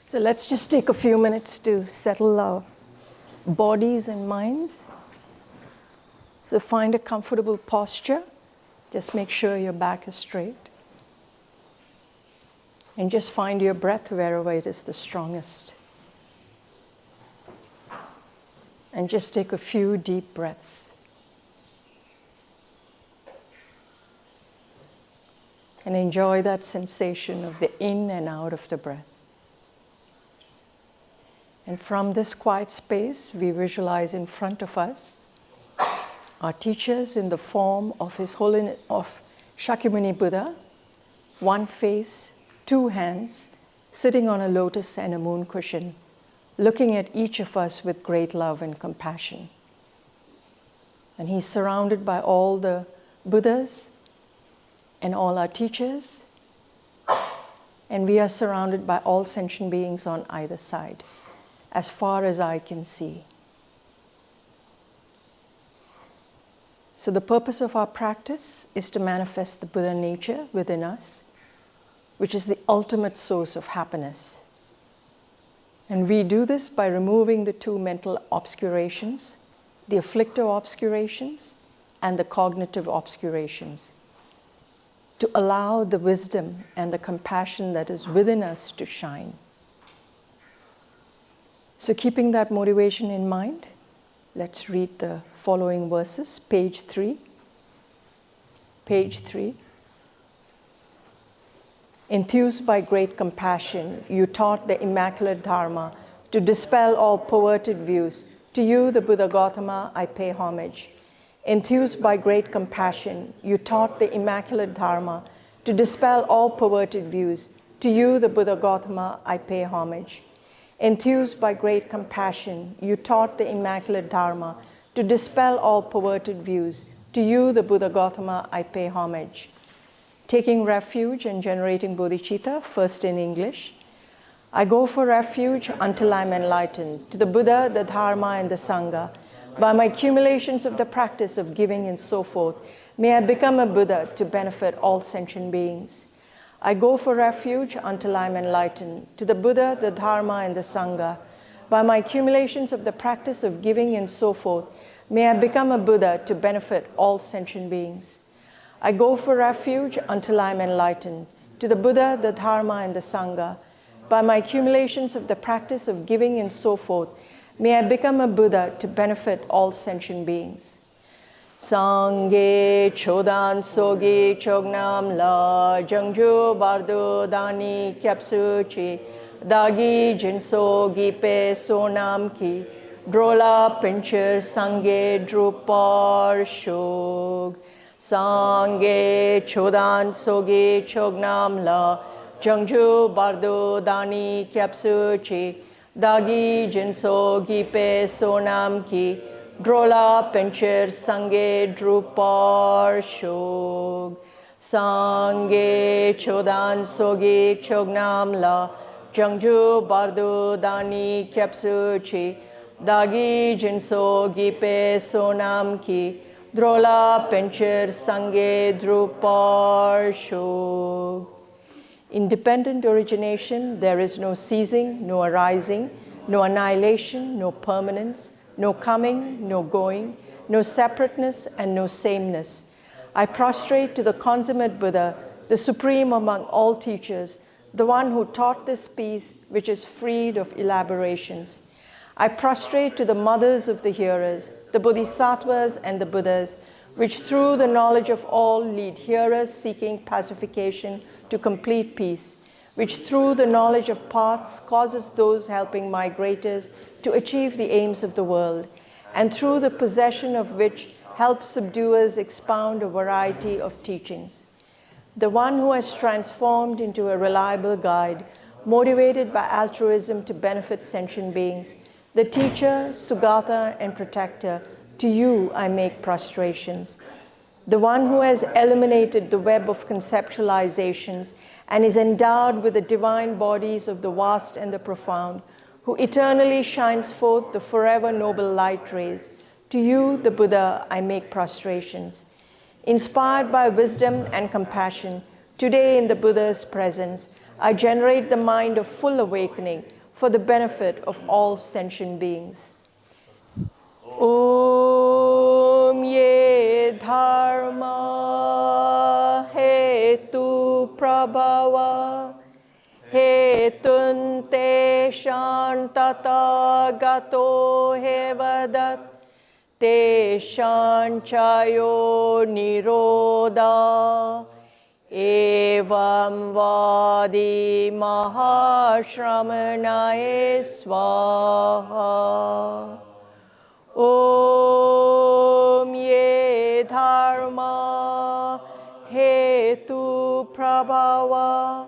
So let's just take a few minutes to settle our bodies and minds. So find a comfortable posture. Just make sure your back is straight. And just find your breath wherever it is the strongest. And just take a few deep breaths. And enjoy that sensation of the in and out of the breath. And from this quiet space, we visualize in front of us our teachers in the form of His Holiness of Shakyamuni Buddha, one face, two hands, sitting on a lotus and a moon cushion, looking at each of us with great love and compassion. And He's surrounded by all the Buddhas and all our teachers, and we are surrounded by all sentient beings on either side, as far as I can see. So the purpose of our practice is to manifest the Buddha nature within us, which is the ultimate source of happiness. And we do this by removing the two mental obscurations, the afflictive obscurations and the cognitive obscurations, to allow the wisdom and the compassion that is within us to shine. So keeping that motivation in mind, let's read the following verses, page 3. Page 3. Enthused by great compassion, you taught the immaculate Dharma to dispel all perverted views. To you, the Buddha Gautama, I pay homage. Enthused by great compassion, you taught the immaculate Dharma to dispel all perverted views. To you, the Buddha Gautama, I pay homage. Enthused by great compassion, you taught the immaculate Dharma to dispel all perverted views. To you, the Buddha Gautama, I pay homage. Taking refuge and generating bodhicitta, first in English. I go for refuge until I'm enlightened, to the Buddha, the Dharma, and the Sangha. By my accumulations of the practice of giving and so forth, may I become a Buddha to benefit all sentient beings. I go for refuge until I'm enlightened, to the Buddha, the Dharma, and the Sangha. By my accumulations of the practice of giving and so forth, may I become a Buddha to benefit all sentient beings. I go for refuge until I'm enlightened, to the Buddha, the Dharma, and the Sangha. By my accumulations of the practice of giving and so forth, may I become a Buddha to benefit all sentient beings. Sangye chodan sogi chognam la jangju bardo dani kyapsu chi dagi jinso gipe sonam ki drola pincher sangye drupar shog. Sangye chodan sogi chognam la jangju bardo dani kyapsu chi dagi jinso gipe sonam ki drola pencher sangye drupar shog. Sangye chodan sogi chognam la jangju bardo dani kyapsu chi dagi jinso gipe sonam ki drola pencher sangye drupar shog. Independent origination, there is no ceasing, no arising, no annihilation, no permanence, no coming, no going, no separateness, and no sameness. I prostrate to the consummate Buddha, the supreme among all teachers, the one who taught this peace which is freed of elaborations. I prostrate to the mothers of the hearers, the bodhisattvas and the Buddhas, which through the knowledge of all lead hearers seeking pacification to complete peace, which through the knowledge of paths causes those helping migrators to achieve the aims of the world, and through the possession of which helps subduers expound a variety of teachings. The one who has transformed into a reliable guide, motivated by altruism to benefit sentient beings, the teacher, Sugata, and protector, to you I make prostrations. The one who has eliminated the web of conceptualizations and is endowed with the divine bodies of the vast and the profound, who eternally shines forth the forever noble light rays, to you, the Buddha, I make prostrations. Inspired by wisdom and compassion, today in the Buddha's presence, I generate the mind of full awakening, for the benefit of all sentient beings. Om ye dharma hetu prabhava hetun te shantata gato hevadat te shanchayo niroda evam vadi mahashramanaye swaha. Om ye dharma hetu prabhava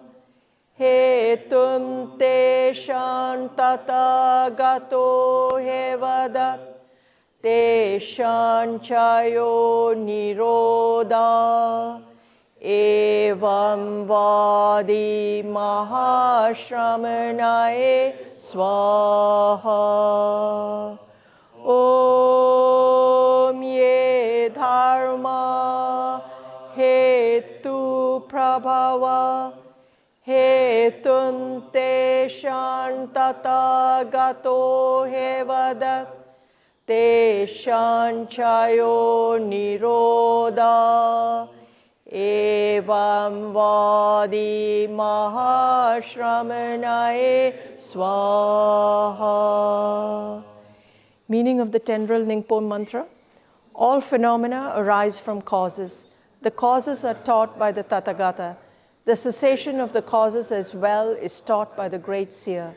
hetum te shantata gato hevadat te shanchayo niroda evam vadi mahashramanaye swaha. Om ye dharma hetu prabhava hetum te shantata gato hevadat te shanchayo niroda evam vadi mahashramanaye swaha. Meaning of the Tendril Ningpo mantra: all phenomena arise from causes. The causes are taught by the Tathagata. The cessation of the causes as well is taught by the great seer.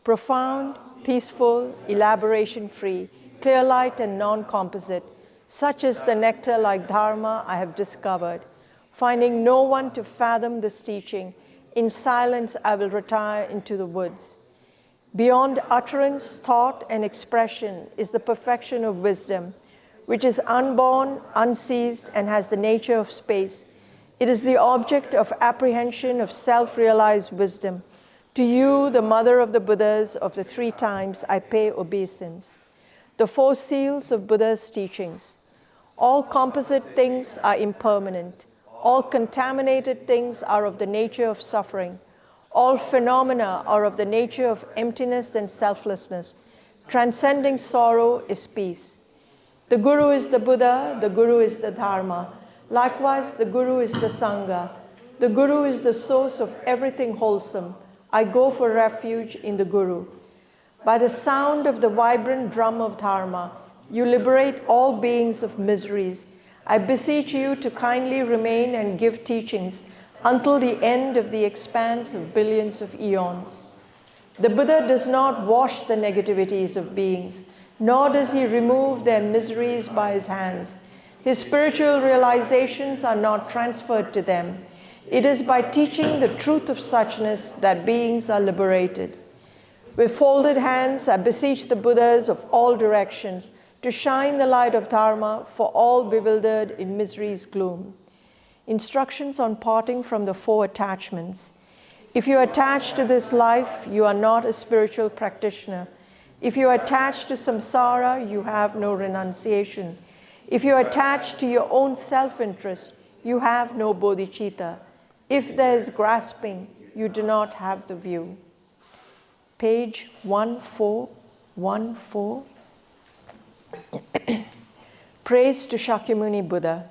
Profound, peaceful, elaboration-free, clear light and non-composite, such is the nectar-like dharma I have discovered. Finding no one to fathom this teaching, in silence I will retire into the woods. Beyond utterance, thought, and expression is the perfection of wisdom, which is unborn, unceased, and has the nature of space. It is the object of apprehension of self-realized wisdom. To you, the mother of the Buddhas of the 3 times, I pay obeisance. The 4 seals of Buddha's teachings. All composite things are impermanent. All contaminated things are of the nature of suffering. All phenomena are of the nature of emptiness and selflessness. Transcending sorrow is peace. The Guru is the Buddha, the Guru is the Dharma. Likewise, the Guru is the Sangha. The Guru is the source of everything wholesome. I go for refuge in the Guru. By the sound of the vibrant drum of Dharma, you liberate all beings of miseries. I beseech you to kindly remain and give teachings until the end of the expanse of billions of eons. The Buddha does not wash the negativities of beings, nor does he remove their miseries by his hands. His spiritual realizations are not transferred to them. It is by teaching the truth of suchness that beings are liberated. With folded hands, I beseech the Buddhas of all directions to shine the light of Dharma for all bewildered in misery's gloom. Instructions on parting from the 4 attachments. If you are attached to this life, you are not a spiritual practitioner. If you are attached to samsara, you have no renunciation. If you are attached to your own self-interest, you have no bodhicitta. If there is grasping, you do not have the view. Page 1414. Praise to Shakyamuni Buddha.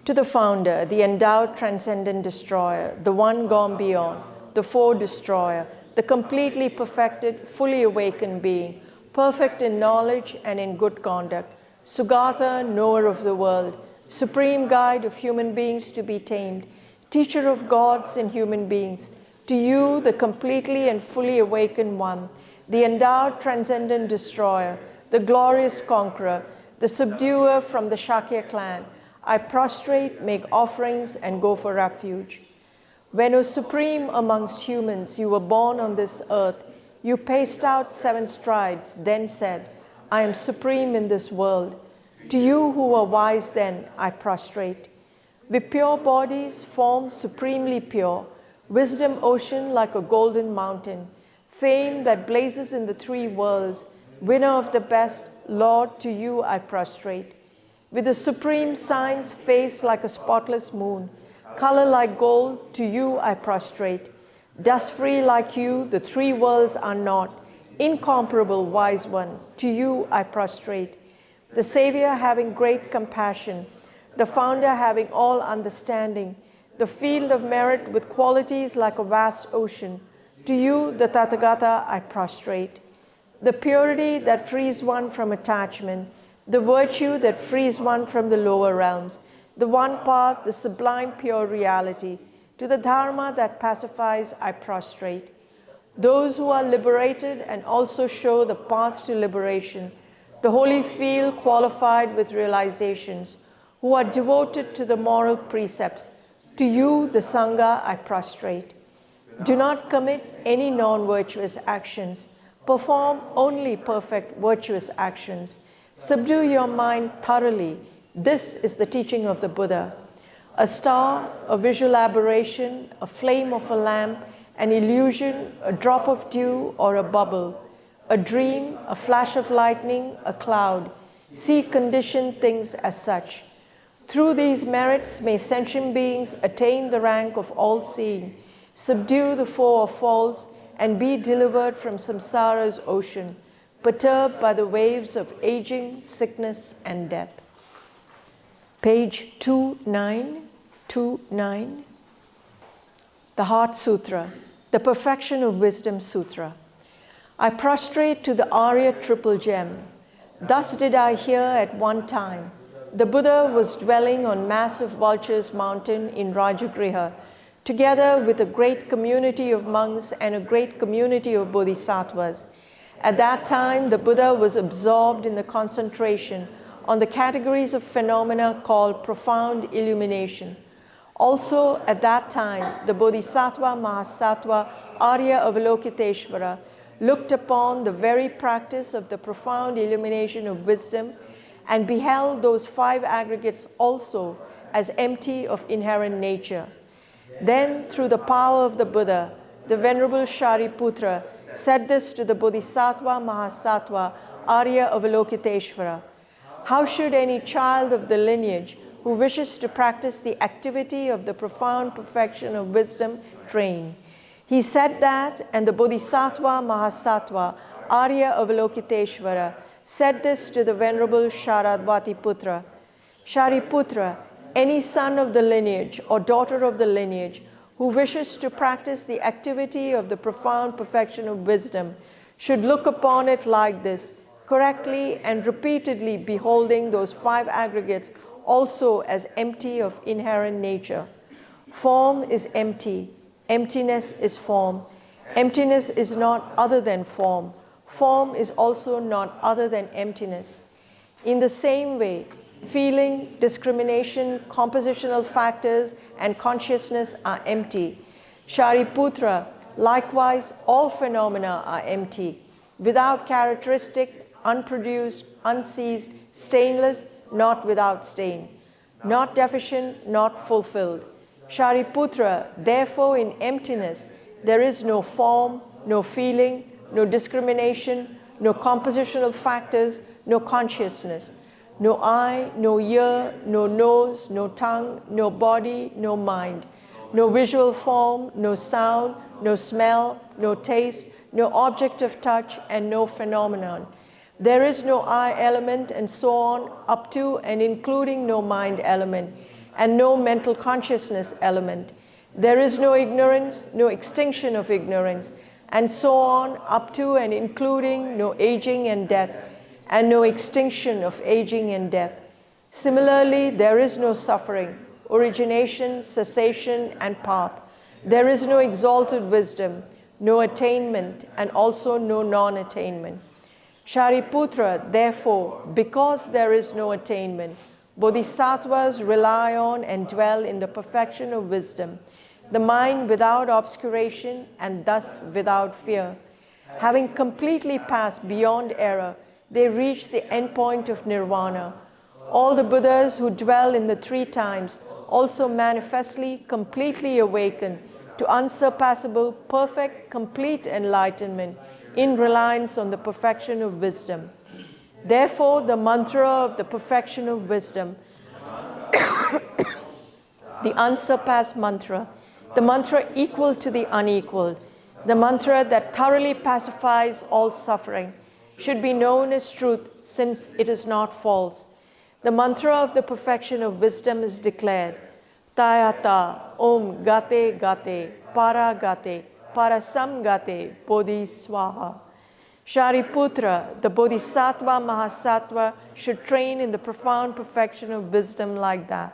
To the founder, the endowed transcendent destroyer, the one gone beyond, the 4 destroyer, the completely perfected, fully awakened being, perfect in knowledge and in good conduct, Sugatha, knower of the world, supreme guide of human beings to be tamed, teacher of gods and human beings, to you, the completely and fully awakened one, the endowed transcendent destroyer, the glorious conqueror, the subduer from the Shakya clan, I prostrate, make offerings, and go for refuge. When, O supreme amongst humans, you were born on this earth, you paced out 7 strides, then said, I am supreme in this world. To you who were wise then, I prostrate. With pure bodies, forms supremely pure, wisdom ocean like a golden mountain, fame that blazes in the 3 worlds, winner of the best, Lord, to you I prostrate. With the supreme signs, face like a spotless moon, color like gold, to you I prostrate. Dust-free like you, the three worlds are not. Incomparable wise one, to you I prostrate. The Savior having great compassion, the Founder having all understanding, the field of merit with qualities like a vast ocean, to you, the Tathagata, I prostrate. The purity that frees one from attachment, the virtue that frees one from the lower realms, the one path, the sublime pure reality, to the Dharma that pacifies, I prostrate. Those who are liberated and also show the path to liberation, the holy field qualified with realizations, who are devoted to the moral precepts, to you, the Sangha, I prostrate. Do not commit any non-virtuous actions. Perform only perfect virtuous actions. Subdue your mind thoroughly. This is the teaching of the Buddha. A star, a visual aberration, a flame of a lamp, an illusion, a drop of dew or a bubble, a dream, a flash of lightning, a cloud. See conditioned things as such. Through these merits may sentient beings attain the rank of all-seeing, subdue the foe of false, and be delivered from samsara's ocean, perturbed by the waves of aging, sickness, and death. Page 2929. The Heart Sutra, the Perfection of Wisdom Sutra. I prostrate to the Arya Triple Gem. Thus did I hear at one time. The Buddha was dwelling on massive Vulture's Mountain in Rajagriha, together with a great community of monks and a great community of bodhisattvas. At that time, the Buddha was absorbed in the concentration on the categories of phenomena called profound illumination. Also, at that time, the Bodhisattva Mahasattva Arya Avalokiteshvara looked upon the very practice of the profound illumination of wisdom and beheld those five aggregates also as empty of inherent nature. Then, through the power of the Buddha, the Venerable Shariputra said this to the Bodhisattva Mahasattva Arya Avalokiteshvara. How should any child of the lineage who wishes to practice the activity of the profound perfection of wisdom train? He said that, and the Bodhisattva Mahasattva Arya Avalokiteshvara said this to the Venerable Sharadvati Putra. Shariputra, any son of the lineage or daughter of the lineage who wishes to practice the activity of the profound perfection of wisdom should look upon it like this, correctly and repeatedly beholding those five aggregates also as empty of inherent nature. Form is empty. Emptiness is form. Emptiness is not other than form. Form is also not other than emptiness. In the same way, feeling, discrimination, compositional factors, and consciousness are empty. Shariputra, likewise, all phenomena are empty, without characteristic, unproduced, unceased, stainless, not without stain, not deficient, not fulfilled. Shariputra, therefore, in emptiness, there is no form, no feeling, no discrimination, no compositional factors, no consciousness, no eye, no ear, no nose, no tongue, no body, no mind, no visual form, no sound, no smell, no taste, no object of touch, and no phenomenon. There is no I element, and so on, up to and including no mind element, and no mental consciousness element. There is no ignorance, no extinction of ignorance, and so on, up to and including no aging and death, and no extinction of aging and death. Similarly, there is no suffering, origination, cessation, and path. There is no exalted wisdom, no attainment, and also no non-attainment. Shariputra, therefore, because there is no attainment, bodhisattvas rely on and dwell in the perfection of wisdom, the mind without obscuration and thus without fear. Having completely passed beyond error, they reach the endpoint of nirvana. All the Buddhas who dwell in the three times also manifestly, completely awaken to unsurpassable, perfect, complete enlightenment in reliance on the perfection of wisdom. Therefore, the mantra of the perfection of wisdom, the unsurpassed mantra, the mantra equal to the unequaled, the mantra that thoroughly pacifies all suffering, should be known as truth since it is not false. The mantra of the perfection of wisdom is declared. Tayata Om Gate Gate Para Gate Parasam Gate Bodhi Swaha. Shariputra, the Bodhisattva Mahasattva, should train in the profound perfection of wisdom like that.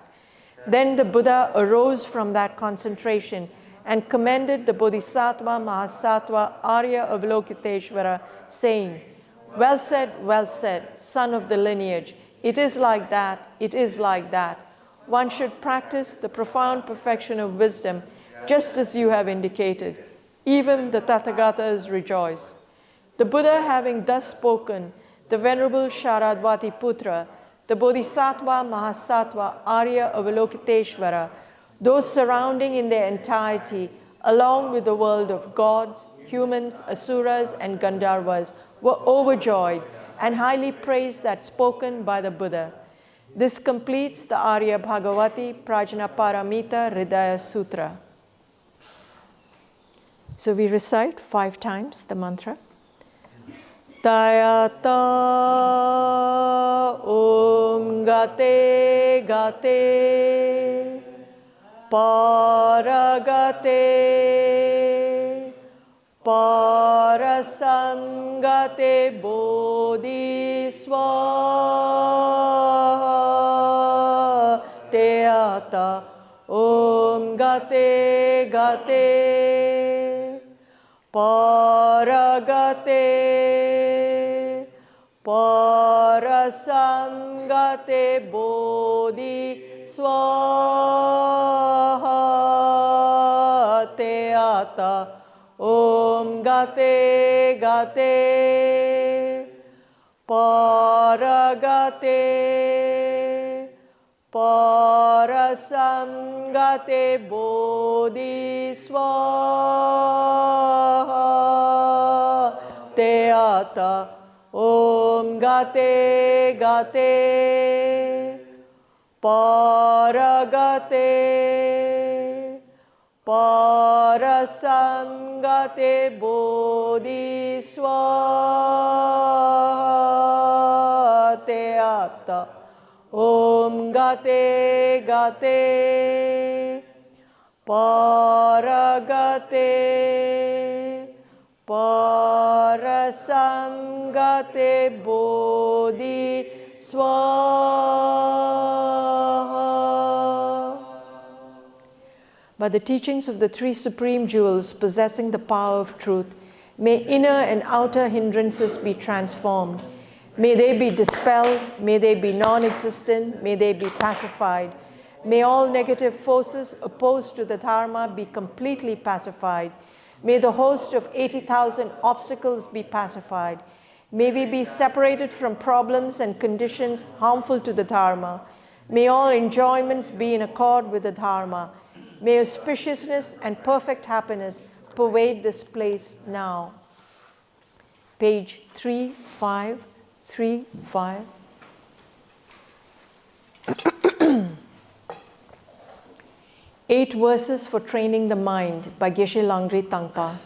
Then the Buddha arose from that concentration and commended the Bodhisattva Mahasattva Arya Avalokiteshvara, saying, well said, son of the lineage. It is like that, it is like that. One should practice the profound perfection of wisdom just as you have indicated. Even the Tathagatas rejoice. The Buddha having thus spoken, the Venerable Sharadvati Putra, the Bodhisattva Mahasattva Arya Avalokiteshvara, those surrounding in their entirety, along with the world of gods, humans, asuras, and Gandharvas, were overjoyed and highly praised that spoken by the Buddha. This completes the Arya Bhagavati Prajnaparamita Hridaya Sutra. So we recite 5 times the mantra. Tayata Om Gate Gate Paragate Parasangate Bodhi Swaha. Tayata Om Gate Gate Paragate Parasangate Bodhi Swaha. Tayata Om Gate Gate Paragate Parasangate Bodhi Swaha. Tayata Om Gate Gate Paragate Parasangate Bodhi Swaha. Tayata Om Gate Gate Paragate Parasangate Bodhi Swaha. By the teachings of the 3 supreme jewels possessing the power of truth, may inner and outer hindrances be transformed. May they be dispelled, may they be non-existent, may they be pacified. May all negative forces opposed to the Dharma be completely pacified. May the host of 80,000 obstacles be pacified. May we be separated from problems and conditions harmful to the Dharma. May all enjoyments be in accord with the Dharma. May auspiciousness and perfect happiness pervade this place now. Page 3535. Eight verses for training the mind by Geshe Langri Tangpa.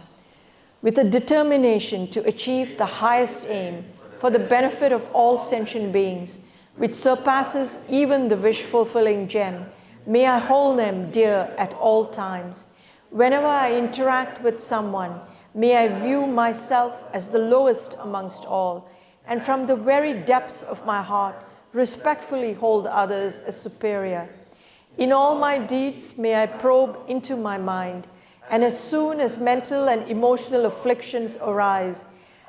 With a determination to achieve the highest aim for the benefit of all sentient beings, which surpasses even the wish-fulfilling gem, may I hold them dear at all times. Whenever I interact with someone, may I view myself as the lowest amongst all, and from the very depths of my heart, respectfully hold others as superior. In all my deeds, may I probe into my mind, and as soon as mental and emotional afflictions arise,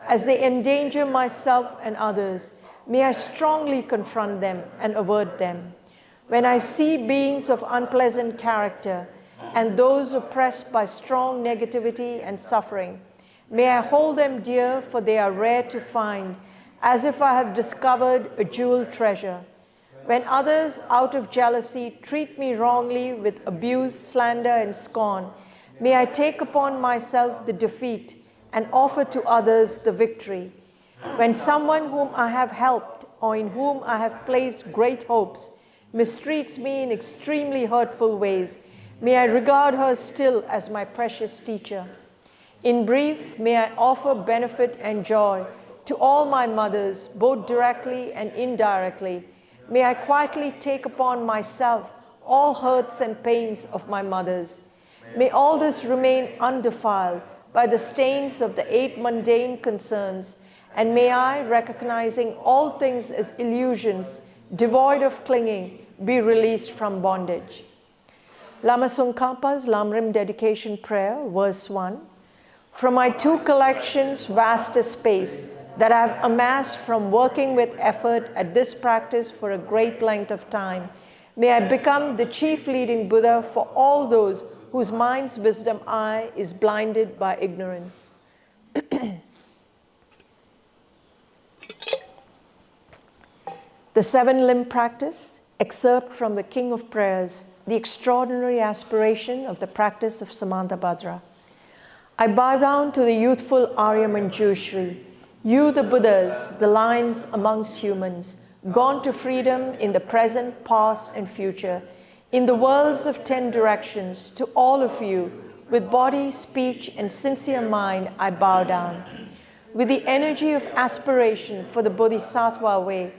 as they endanger myself and others, may I strongly confront them and avert them. When I see beings of unpleasant character and those oppressed by strong negativity and suffering, may I hold them dear, for they are rare to find, as if I have discovered a jewel treasure. When others, out of jealousy, treat me wrongly with abuse, slander, and scorn, may I take upon myself the defeat and offer to others the victory. When someone whom I have helped or in whom I have placed great hopes mistreats me in extremely hurtful ways, May I regard her still as my precious teacher. In brief, may I offer benefit and joy to all my mothers, both directly and indirectly. May I quietly take upon myself all hurts and pains of my mothers. May all this remain undefiled by the stains of the 8 mundane concerns, and may I, recognizing all things as illusions, devoid of clinging, be released from bondage. Lama Tsongkhapa's Lamrim Dedication Prayer, verse 1. From my 2 collections, vast as space, that I have amassed from working with effort at this practice for a great length of time, may I become the chief leading Buddha for all those whose mind's wisdom eye is blinded by ignorance. The 7-limb practice, excerpt from the King of Prayers, the extraordinary aspiration of the practice of Samantabhadra. I bow down to the youthful Arya Manjushri, you the Buddhas, the lions amongst humans, gone to freedom in the present, past, and future, in the worlds of 10 directions, to all of you, with body, speech, and sincere mind, I bow down. With the energy of aspiration for the Bodhisattva way,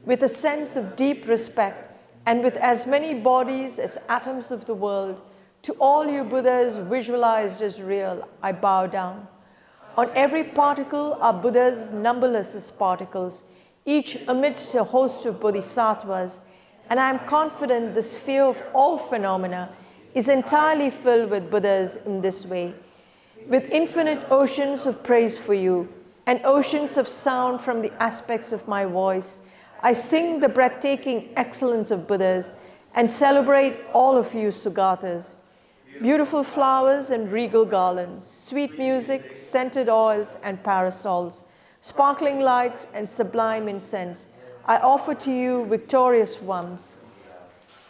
with a sense of deep respect, and with as many bodies as atoms of the world, to all you Buddhas visualized as real, I bow down. On every particle are Buddhas numberless as particles, each amidst a host of bodhisattvas, and I am confident the sphere of all phenomena is entirely filled with Buddhas in this way. With infinite oceans of praise for you, and oceans of sound from the aspects of my voice, I sing the breathtaking excellence of Buddhas and celebrate all of you Sugatas. Beautiful flowers and regal garlands, sweet music, scented oils and parasols, sparkling lights and sublime incense, I offer to you victorious ones.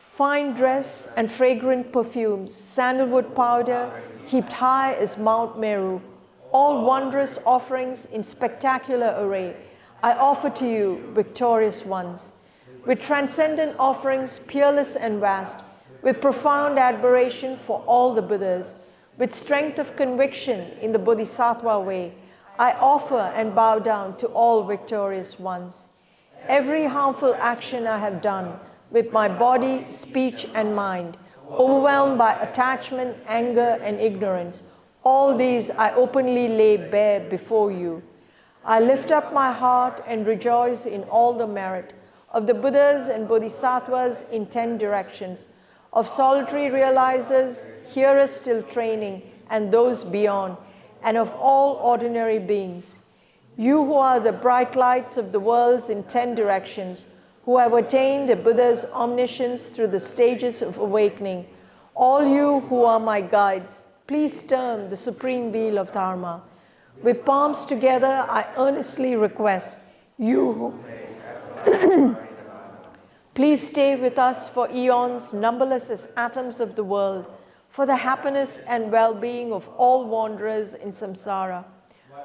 Fine dress and fragrant perfumes, sandalwood powder heaped high as Mount Meru, all wondrous offerings in spectacular array, I offer to you, victorious ones. With transcendent offerings, peerless and vast, with profound admiration for all the Buddhas, with strength of conviction in the Bodhisattva way, I offer and bow down to all victorious ones. Every harmful action I have done, with my body, speech, and mind, overwhelmed by attachment, anger, and ignorance, all these I openly lay bare before you. I lift up my heart and rejoice in all the merit of the Buddhas and Bodhisattvas in 10 directions, of solitary realizers, hearers still training, and those beyond, and of all ordinary beings. You who are the bright lights of the worlds in 10 directions, who have attained a Buddha's omniscience through the stages of awakening, all you who are my guides, please turn the supreme wheel of Dharma. With palms together, I earnestly request you who please stay with us for eons, numberless as atoms of the world, for the happiness and well-being of all wanderers in samsara.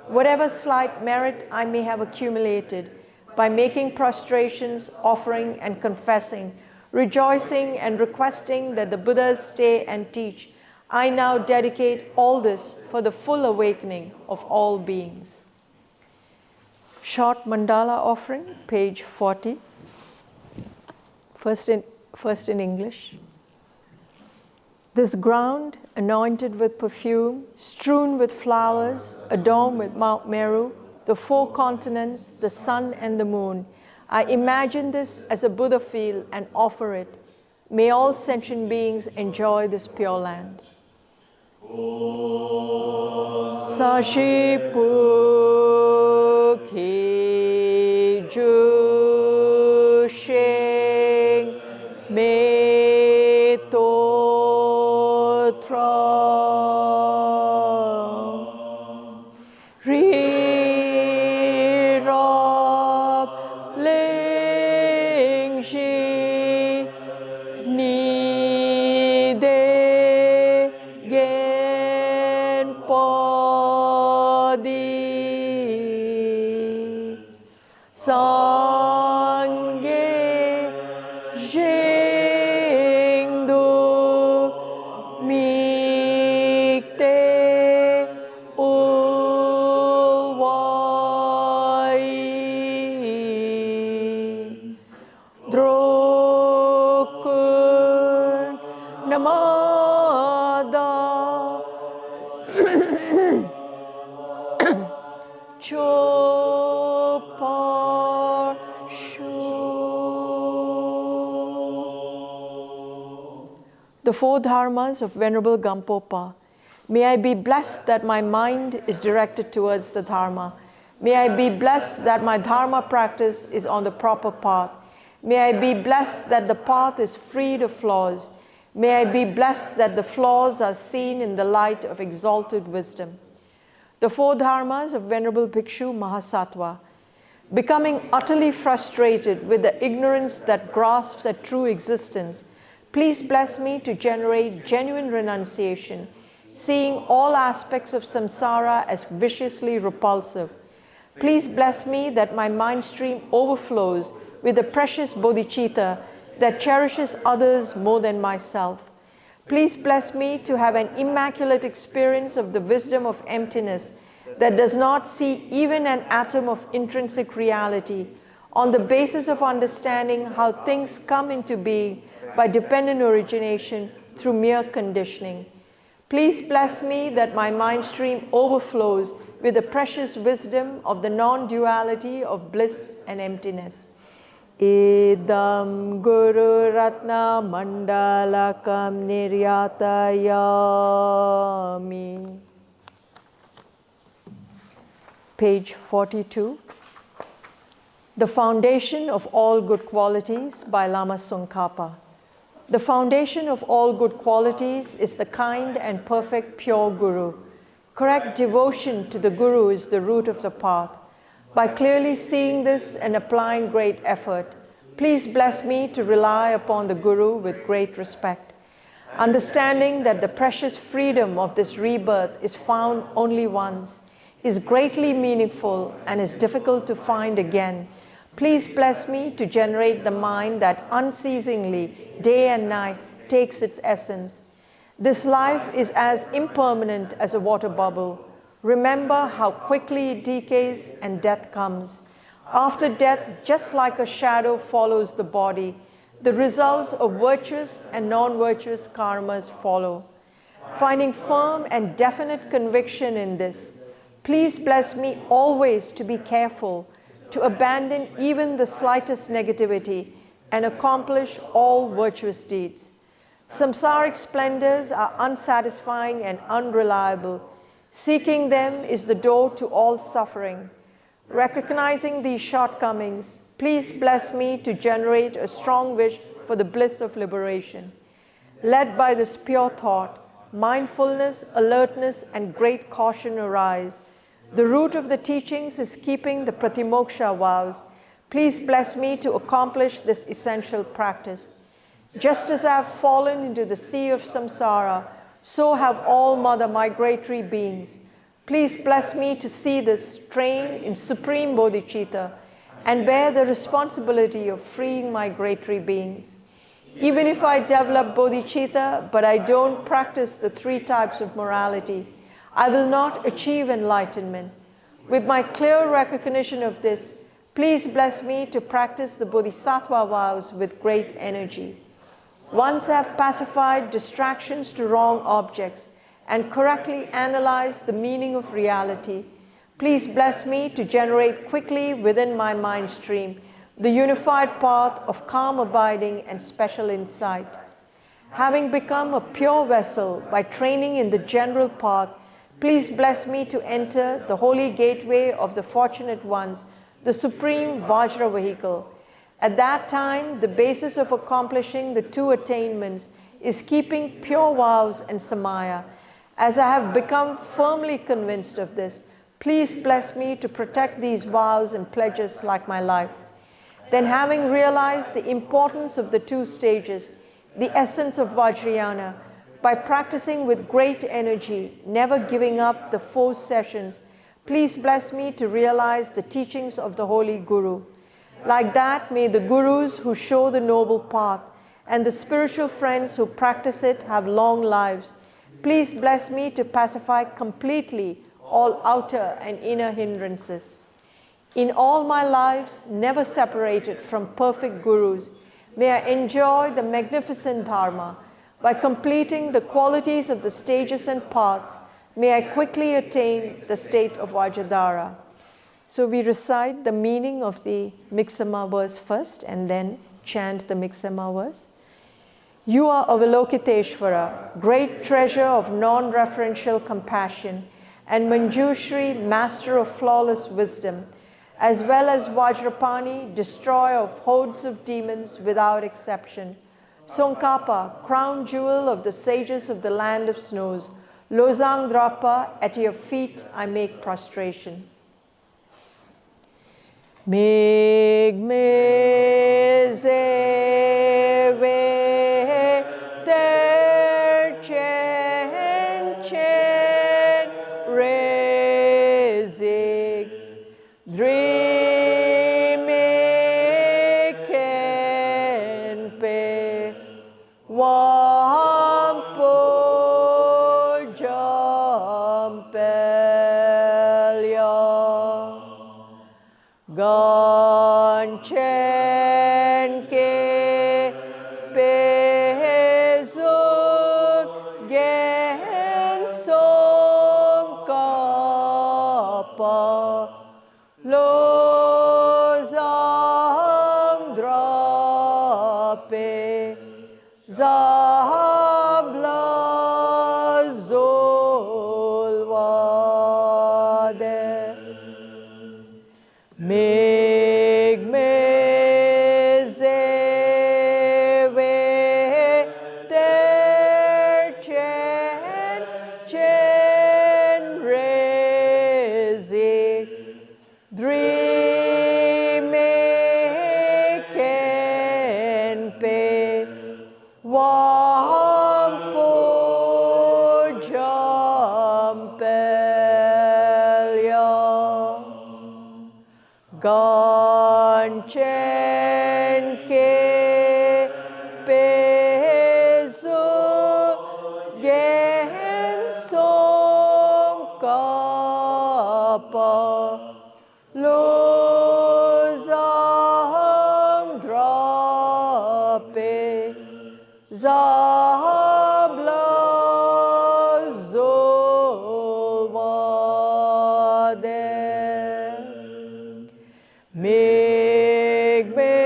Whatever slight merit I may have accumulated by making prostrations, offering, and confessing, rejoicing and requesting that the Buddhas stay and teach, I now dedicate all this for the full awakening of all beings. Short mandala offering, page 40. First in English. This ground, anointed with perfume, strewn with flowers, adorned with Mount Meru, the 4 continents, the sun and the moon, I imagine this as a Buddha field and offer it. May all sentient beings enjoy this pure land. Sashi Pukhi Ju Sheng Me To Tra Ri Rob Ling Shi Ni De Gen Po Di Sangye Jing Du the four dharmas of Venerable Gampopa. May I be blessed that my mind is directed towards the dharma. May I be blessed that my dharma practice is on the proper path. May I be blessed that the path is freed of flaws. May I be blessed that the flaws are seen in the light of exalted wisdom. The four dharmas of Venerable Bhikshu Mahasattva. Becoming utterly frustrated with the ignorance that grasps at true existence, please bless me to generate genuine renunciation, seeing all aspects of samsara as viciously repulsive. Please bless me that my mind stream overflows with the precious bodhicitta that cherishes others more than myself. Please bless me to have an immaculate experience of the wisdom of emptiness that does not see even an atom of intrinsic reality on the basis of understanding how things come into being by dependent origination through mere conditioning. Please bless me that my mind stream overflows with the precious wisdom of the non-duality of bliss and emptiness. Idam Guru Ratna Mandalakam Niryatayami. Page 42. The Foundation of All Good Qualities by Lama Tsongkhapa. The foundation of all good qualities is the kind and perfect pure Guru. Correct devotion to the Guru is the root of the path. By clearly seeing this and applying great effort, please bless me to rely upon the Guru with great respect. Understanding that the precious freedom of this rebirth is found only once, is greatly meaningful and is difficult to find again, please bless me to generate the mind that unceasingly, day and night, takes its essence. This life is as impermanent as a water bubble. Remember how quickly it decays and death comes. After death, just like a shadow follows the body, the results of virtuous and non-virtuous karmas follow. Finding firm and definite conviction in this, please bless me always to be careful, to abandon even the slightest negativity and accomplish all virtuous deeds. Samsaric splendors are unsatisfying and unreliable. Seeking them is the door to all suffering. Recognizing these shortcomings, please bless me to generate a strong wish for the bliss of liberation. Led by this pure thought, mindfulness, alertness, and great caution arise. The root of the teachings is keeping the pratimoksha vows. Please bless me to accomplish this essential practice. Just as I have fallen into the sea of samsara, so have all mother migratory beings. Please bless me to see this train in supreme bodhicitta and bear the responsibility of freeing migratory beings. Even if I develop bodhicitta, but I don't practice the three types of morality, I will not achieve enlightenment. With my clear recognition of this, please bless me to practice the bodhisattva vows with great energy. Once I have pacified distractions to wrong objects and correctly analyzed the meaning of reality, please bless me to generate quickly within my mind stream the unified path of calm abiding and special insight. Having become a pure vessel by training in the general path, please bless me to enter the holy gateway of the fortunate ones, the supreme Vajra vehicle. At that time, the basis of accomplishing the two attainments is keeping pure vows and samaya. As I have become firmly convinced of this, please bless me to protect these vows and pledges like my life. Then, having realized the importance of the two stages, the essence of Vajrayana, by practicing with great energy, never giving up the 4 sessions, please bless me to realize the teachings of the Holy Guru. Like that, may the Gurus who show the noble path and the spiritual friends who practice it have long lives. Please bless me to pacify completely all outer and inner hindrances. In all my lives, never separated from perfect Gurus, may I enjoy the magnificent Dharma. By completing the qualities of the stages and paths, may I quickly attain the state of Vajradhara. So we recite the meaning of the Miksama verse first and then chant the Miksama verse. You are Avalokiteshvara, great treasure of non-referential compassion, and Manjushri, master of flawless wisdom, as well as Vajrapani, destroyer of hordes of demons without exception. Tsongkhapa, crown jewel of the sages of the land of snows. Losang Drapa, at your feet I make prostrations. Meg me zewe ter chen chen rezig drime ken pe wampo jampelya Ganchen ke pezul gen song kapa lozang drape zabla zolwade Meg me zewe ter chen chen rezi drime ken pe wampo jampelya Ganchen ke pezu gen song kapa lozang drape zabla zolwade Meg me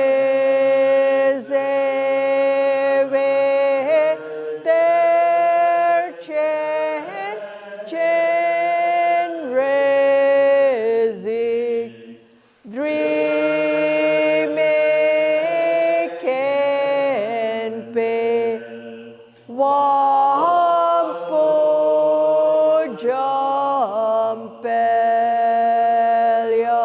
zewe ter chen chen rezi drime ken pe wampo jampelya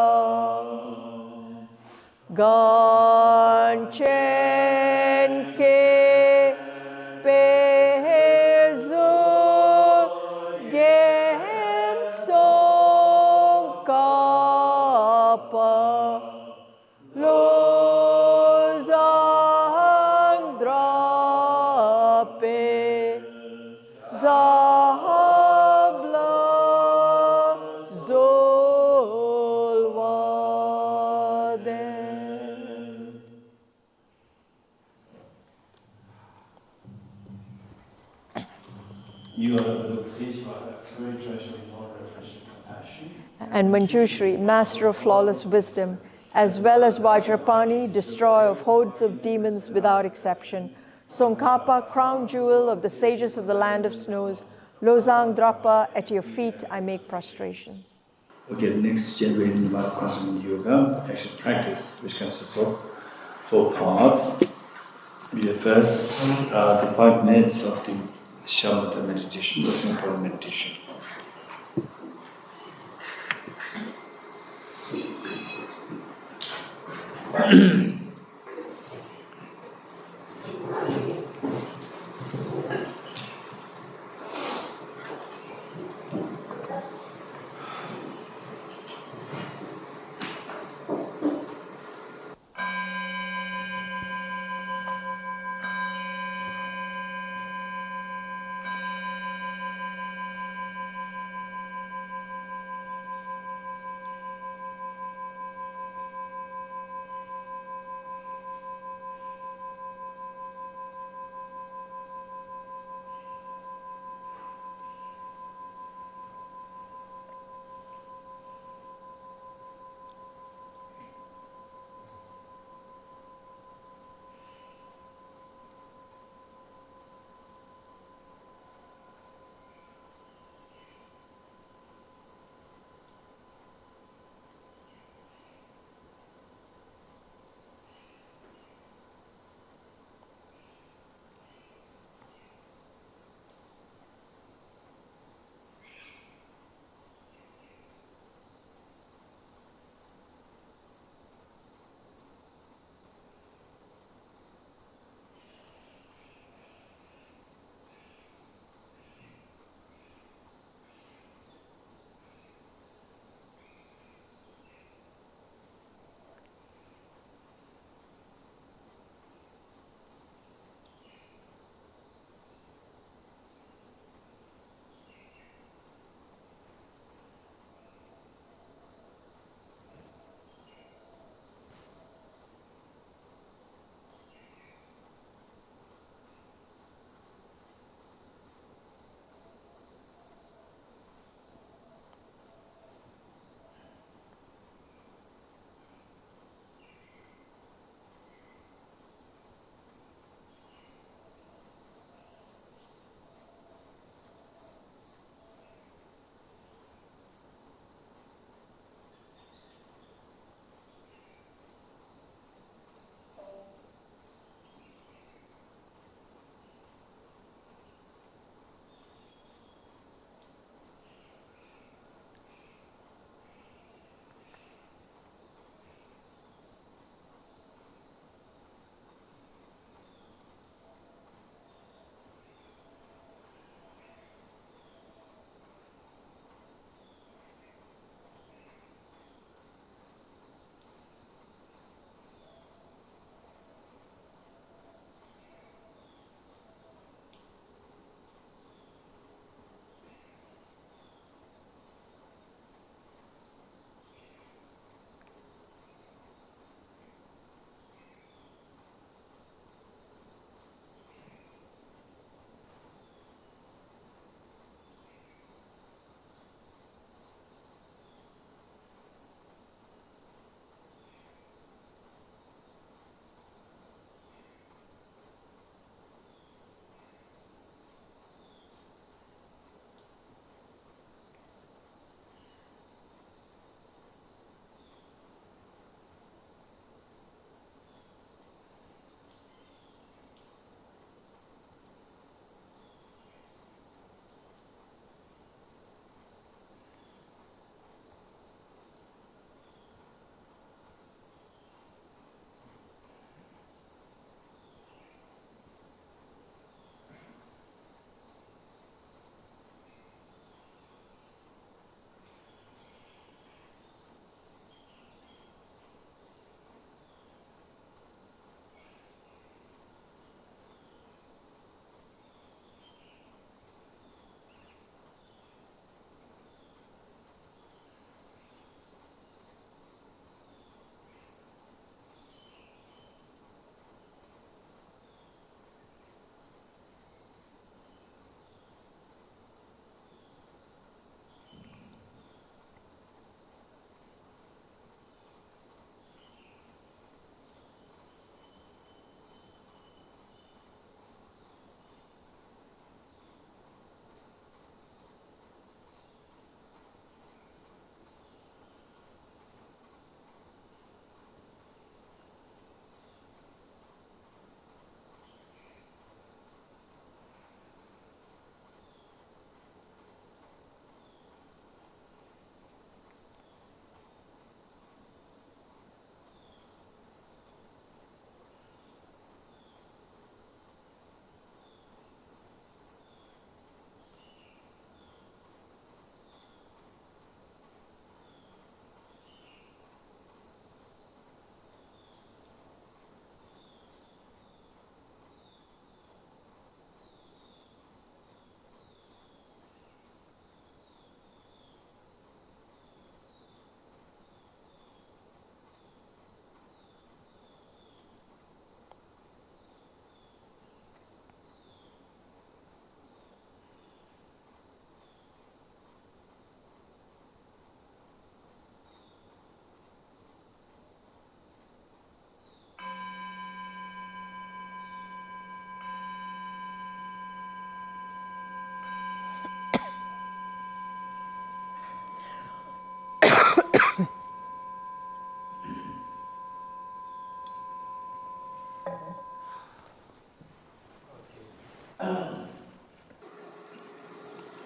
Ganchen ke pezu gen song kapa lozang drape zabla zolwade You are Avalokiteshvara, great treasure of non-referential compassion. And Manjushri, master of flawless wisdom, as well as Vajrapani, destroyer of hordes of demons without exception. Tsongkhapa, crown jewel of the sages of the land of snows. Losang Drapa, at your feet I make prostrations. Okay, the next generating life constant yoga action practice, which consists of 4 parts. We have first the 5 minutes of the shamatha meditation, the simple meditation.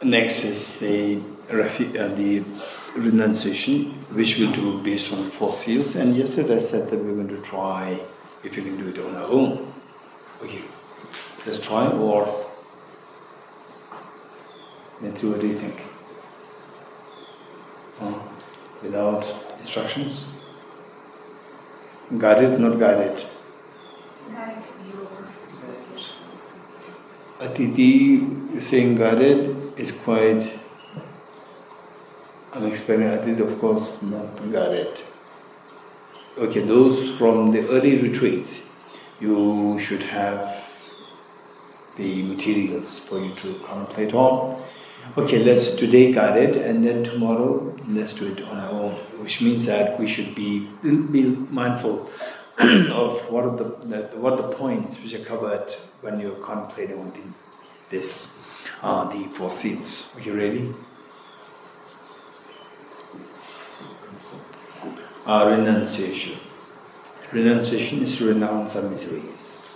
Next is the renunciation, which we'll do based on 4 seals. And yesterday I said that we're going to try if you can do it on our own. Okay, let's try. Or Matthew, what do you think? Without instructions? Guided, not guided? Atiti saying guided is quite unexpected. Atiti, of course, not guided. Okay, those from the early retreats, you should have the materials for you to contemplate on. Okay, let's today guide it, and then tomorrow let's do it on our own, which means that we should be mindful of what are the points which are covered when you're contemplating on the 4 seats. Are you ready? Renunciation. Renunciation is to renounce our miseries.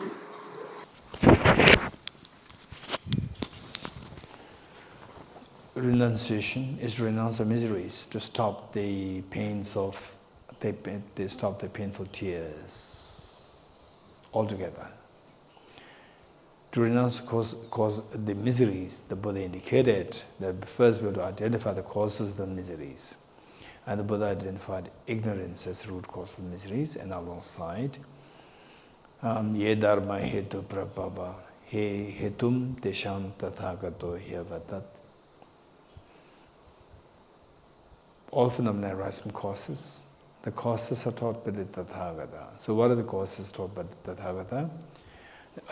Renunciation is to renounce our miseries, to stop the pains of, stop the painful tears altogether. To renounce cause the miseries, the Buddha indicated that first we have to identify the causes of the miseries. And the Buddha identified ignorance as root cause of miseries, and alongside, ye dharma hetu prabhava, he hetum desham tathagato hyavatat. All phenomena arise from causes. The causes are taught by the Tathagata. So what are the causes taught by the Tathagata?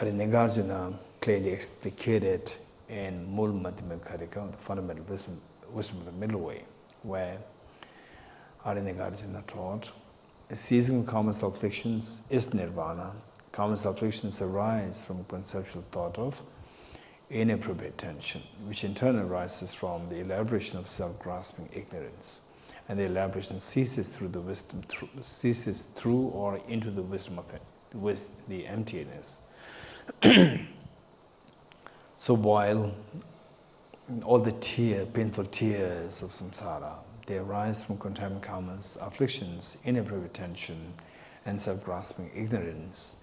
Nagarjuna clearly explicated in Mul Madhyama Karika, the fundamental wisdom of the middle way, where Nagarjuna taught, ceasing of karma afflictions is nirvana. Karma afflictions arise from conceptual thought of inappropriate tension, which in turn arises from the elaboration of self-grasping ignorance. And the elaboration ceases through the wisdom, ceases through or into the wisdom of it, with the emptiness. So while all the painful tears of samsara, they arise from contaminant karmas, afflictions, inappropriate tension, and self-grasping ignorance,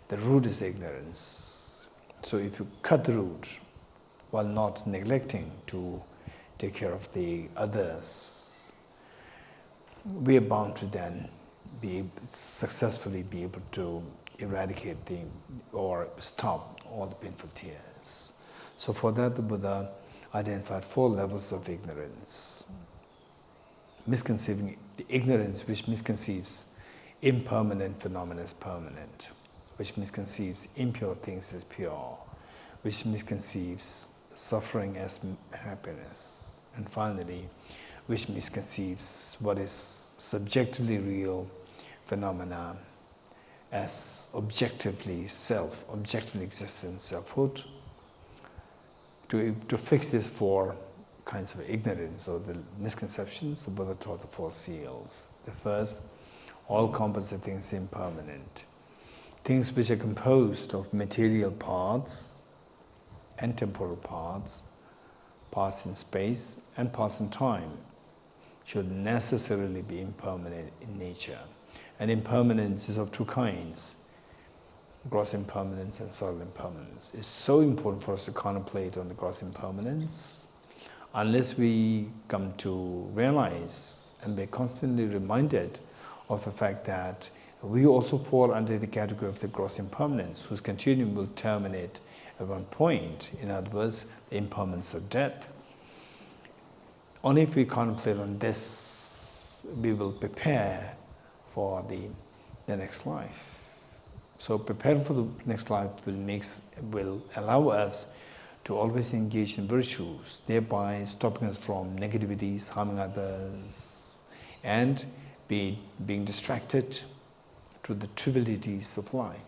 the root is ignorance. So if you cut the root while not neglecting to take care of the others, we are bound to then successfully be able to eradicate or stop all the painful tears. So for that, the Buddha identified 4 levels of ignorance. Misconceiving the ignorance which misconceives impermanent phenomena as permanent, which misconceives impure things as pure, which misconceives suffering as happiness, and finally, which misconceives what is subjectively real phenomena as objectively existent selfhood. To fix these 4 kinds of ignorance or the misconceptions, the Buddha taught the 4 seals. The first, all composite things impermanent. Things which are composed of material parts and temporal parts, parts in space and parts in time, should necessarily be impermanent in nature. And impermanence is of 2 kinds, gross impermanence and subtle impermanence. It's so important for us to contemplate on the gross impermanence unless we come to realize and be constantly reminded of the fact that we also fall under the category of the gross impermanence, whose continuum will terminate at one point. In other words, the impermanence of death. Only if we contemplate on this, we will prepare for the next life. So preparing for the next life will allow us to always engage in virtues, thereby stopping us from negativities, harming others, and being distracted to the trivialities of life.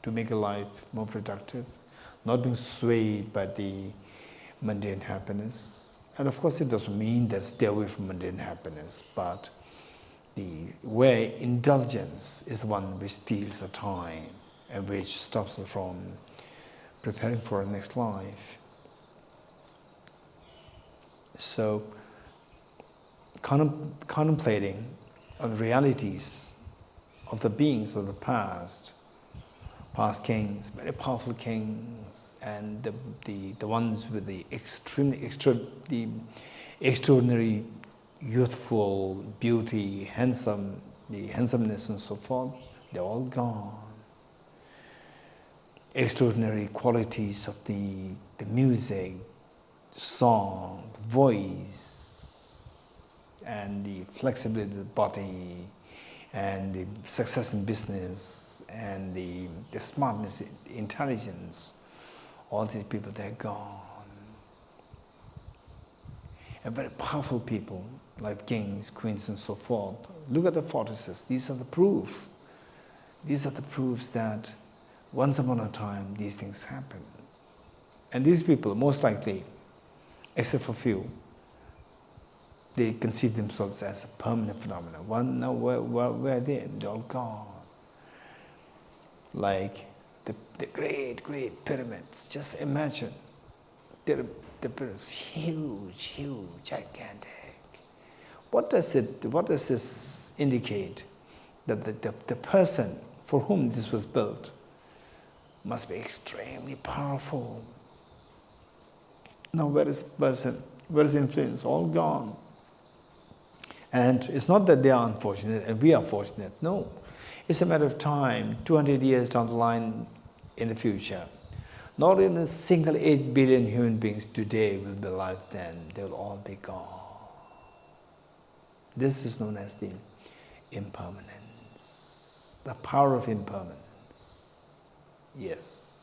To make a life more productive, not being swayed by the mundane happiness. And of course it doesn't mean that stay away from mundane happiness, but where indulgence is the one which steals the time and which stops us from preparing for our next life. So, contemplating on the realities of the beings of the past kings, very powerful kings, and the ones with the extraordinary youthful beauty, the handsomeness and so forth, they're all gone. Extraordinary qualities of the music, song, voice, and the flexibility of the body, and the success in business, and the smartness, intelligence, all these people, they're gone. And very powerful people, like kings, queens, and so forth. Look at the fortresses. These are the proof. These are the proofs that once upon a time, these things happen. And these people, most likely, except for few, they conceive themselves as a permanent phenomenon. Now, where are they? They're all gone. Like the great pyramids. Just imagine, the pyramids, huge, gigantic. What does this indicate? That the person for whom this was built must be extremely powerful. Now, where is influence? All gone. And it's not that they are unfortunate and we are fortunate. No. It's a matter of time, 200 years down the line in the future. Not even a single 8 billion human beings today will be alive then. They will all be gone. This is known as the impermanence. The power of impermanence. Yes.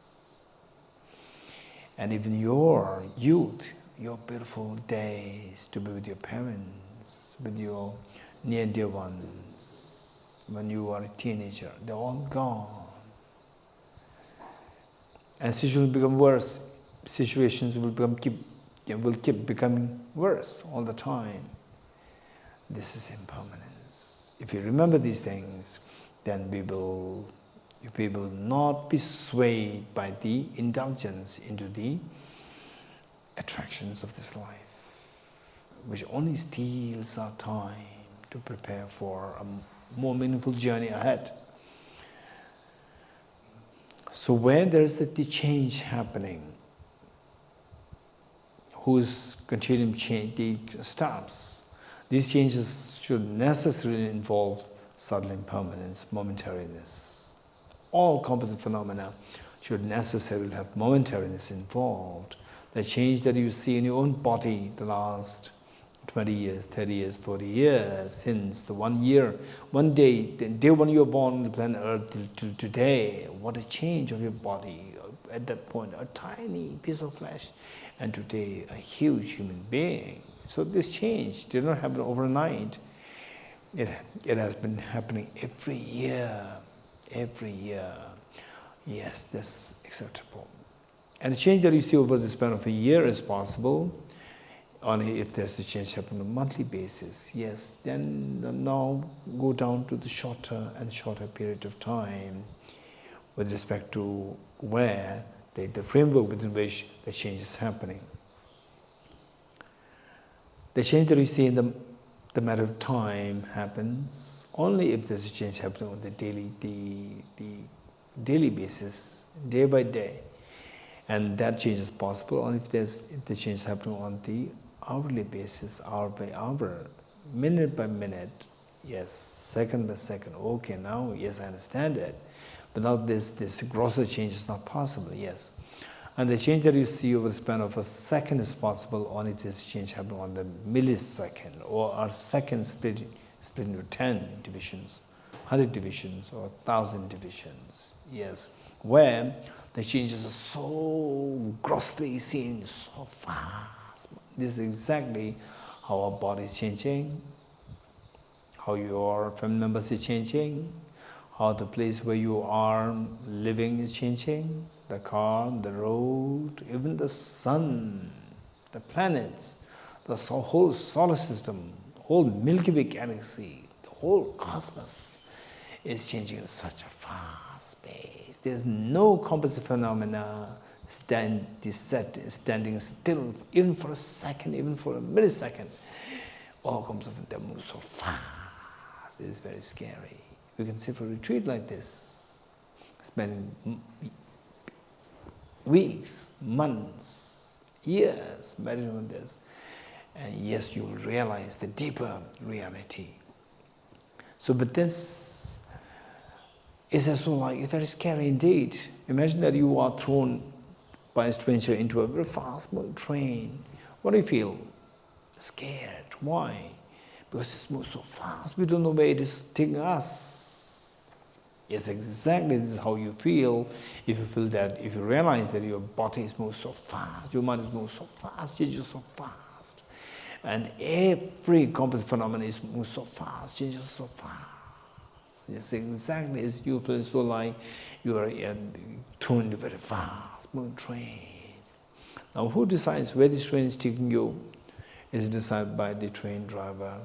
And even your youth, your beautiful days to be with your parents, with your near dear ones, when you are a teenager, they're all gone. And situations will become worse. Situations will keep becoming worse all the time. This is impermanence. If you remember these things, then we will not be swayed by the indulgence into the attractions of this life, which only steals our time to prepare for a more meaningful journey ahead. So where there is the change happening, whose continuum change stops, these changes should necessarily involve subtle impermanence, momentariness. All composite phenomena should necessarily have momentariness involved. The change that you see in your own body the last 20 years, 30 years, 40 years, since the 1 year, 1 day, the day when you were born on the planet Earth to today, what a change of your body. At that point, a tiny piece of flesh, and today, a huge human being. So this change did not happen overnight. It has been happening every year. Yes, that's acceptable. And the change that you see over the span of a year is possible only if there's a change happening on a monthly basis. Yes, then now go down to the shorter and shorter period of time with respect to where the framework within which the change is happening. The change that you see in the matter of time happens only if there's a change happening on the daily basis, day by day. And that change is possible only if the change is happening on the hourly basis, hour by hour, minute by minute, yes, second by second. Okay, now, yes, I understand it. Without this grosser change is not possible, yes. And the change that you see over the span of a second is possible only if this change happening on the millisecond, or our second split into 10 divisions, 100 divisions, or 1,000 divisions, yes, where the changes are so grossly seen, so fast. This is exactly how our body is changing, how your family members is changing, how the place where you are living is changing, the car, the road, even the sun, the planets, the whole solar system, whole Milky Way galaxy, the whole cosmos is changing in such a fast pace. There's no composite phenomena standing still, even for a second, even for a millisecond, all comes of them move so fast. It is very scary. We can sit for a retreat like this, spending weeks, months, years meditating on this, and yes, you will realize the deeper reality. So, but this is also like, it's very scary indeed. Imagine that you are thrown by a stranger into a very fast-moving train. What do you feel? Scared. Why? Because it moves so fast, we don't know where it is taking us. Yes, exactly, this is how you feel. If you feel that, if you realize that your body is moving so fast, your mind is moving so fast, you're just so fast. And every complex phenomenon is moving so fast, changes so fast. Yes, exactly, as you feel so like you are thrown into a very fast moving train. Now, who decides where this train is taking you? Is decided by the train driver.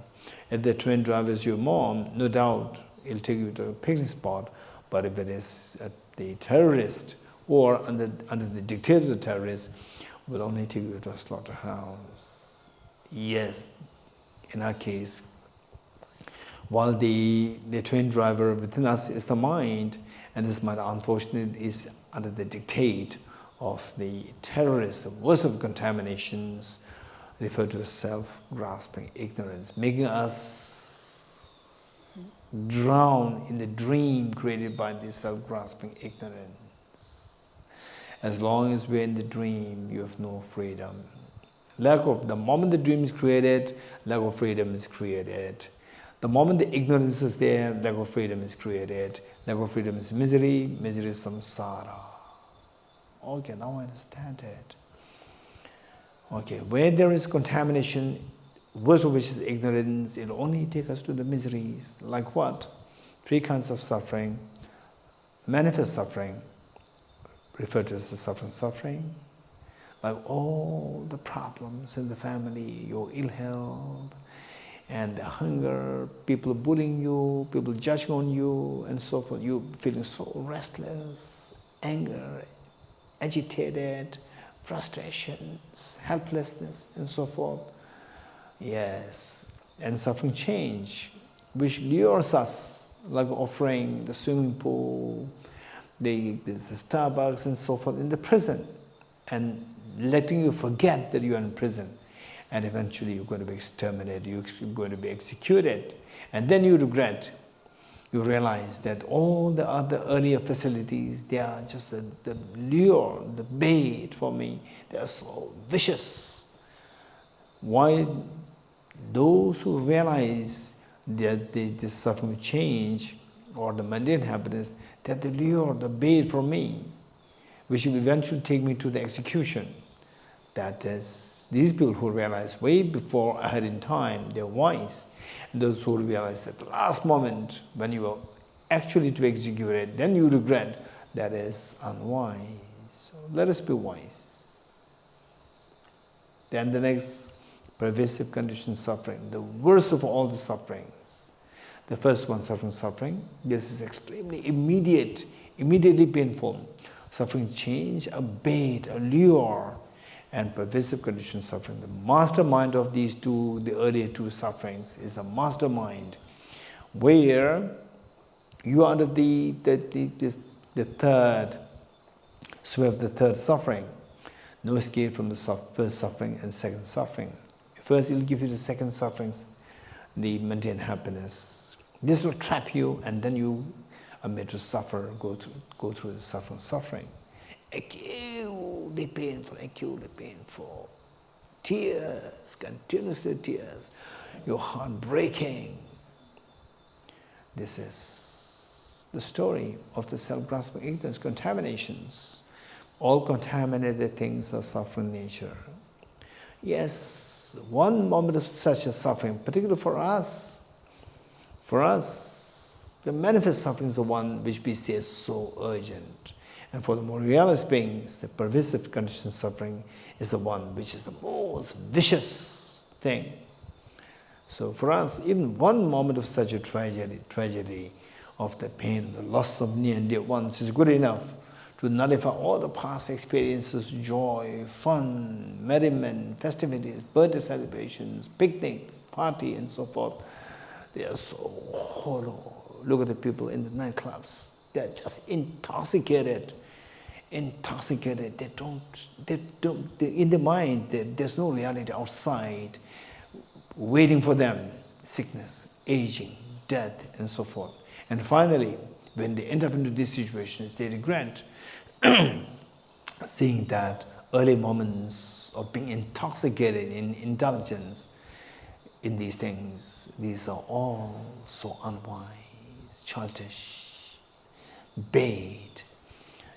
If the train driver is your mom, no doubt it'll take you to a picnic spot. But if it is the terrorist or under the dictate of the terrorist, will only take you to a slaughterhouse. Yes, in our case, while the train driver within us is the mind, and this mind unfortunately is under the dictate of the terrorists, the worst of contaminations, referred to as self-grasping ignorance, making us drown in the dream created by the self-grasping ignorance. As long as we're in the dream, you have no freedom. The moment the dream is created, lack of freedom is created. The moment the ignorance is there, lack of freedom is created. Lack of freedom is misery, misery is samsara. Okay, now I understand it. Okay, where there is contamination, worst of which is ignorance, it will only take us to the miseries. Like what? 3 kinds of suffering. Manifest suffering, referred to as the suffering. Like all the problems in the family, your ill health, and the hunger, people bullying you, people judging on you, and so forth. You feeling so restless, anger, agitated, frustrations, helplessness, and so forth. Yes, and suffering change, which lures us, like offering the swimming pool, the Starbucks, and so forth in the prison, and letting you forget that you are in prison. And eventually you're going to be exterminated, you're going to be executed. And then you regret. You realize that all the other earlier facilities, they are just the lure, the bait for me. They are so vicious. Why? Those who realize that the suffering change or the mundane happiness, they are the lure, the bait for me, which will eventually take me to the execution. That is, these people who realize way before, ahead in time, they're wise. And those who realize at the last moment, when you are actually to execute it, then you regret, that is unwise. So let us be wise. Then the next, pervasive condition suffering, the worst of all the sufferings. The first one, suffering. This is extremely immediately painful. Suffering change, a bait, a lure, and pervasive condition suffering. The mastermind of these two, the earlier 2 sufferings, is a mastermind where you are under the third sway of the third suffering. No escape from the first suffering and second suffering. First, it will give you the second sufferings, the mundane happiness. This will trap you, and then you are made to suffer, go through the suffering. Acutely painful. Tears, continuously tears. Your heart breaking. This is the story of the self-grasping ignorance, contaminations. All contaminated things are suffering nature. Yes, one moment of such a suffering, particularly for us, the manifest suffering is the one which we say is so urgent. And for the more realist beings, the pervasive condition suffering is the one which is the most vicious thing. So for us, even one moment of such a tragedy of the pain, the loss of near and dear ones is good enough to nullify all the past experiences, joy, fun, merriment, festivities, birthday celebrations, picnics, party, and so forth. They are so hollow. Look at the people in the nightclubs. They're just intoxicated. Intoxicated. In their mind, there's no reality outside waiting for them. Sickness, aging, death, and so forth. And finally, when they end up into these situations, they regret seeing that early moments of being intoxicated in indulgence in these things. These are all so unwise, childish, bad.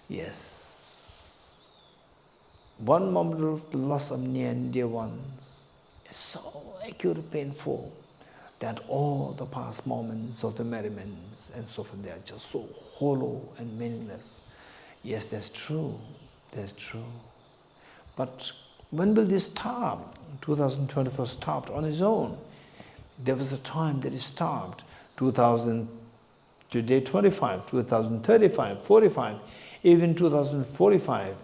Yes. One moment of the loss of near and dear ones is so acute, painful, that all the past moments of the merriments and so forth, they are just so hollow and meaningless. Yes, that's true. That's true. But when will this stop? 2024 stopped on its own. There was a time that it stopped. 2000, today 25, 2035, 45, even 2045,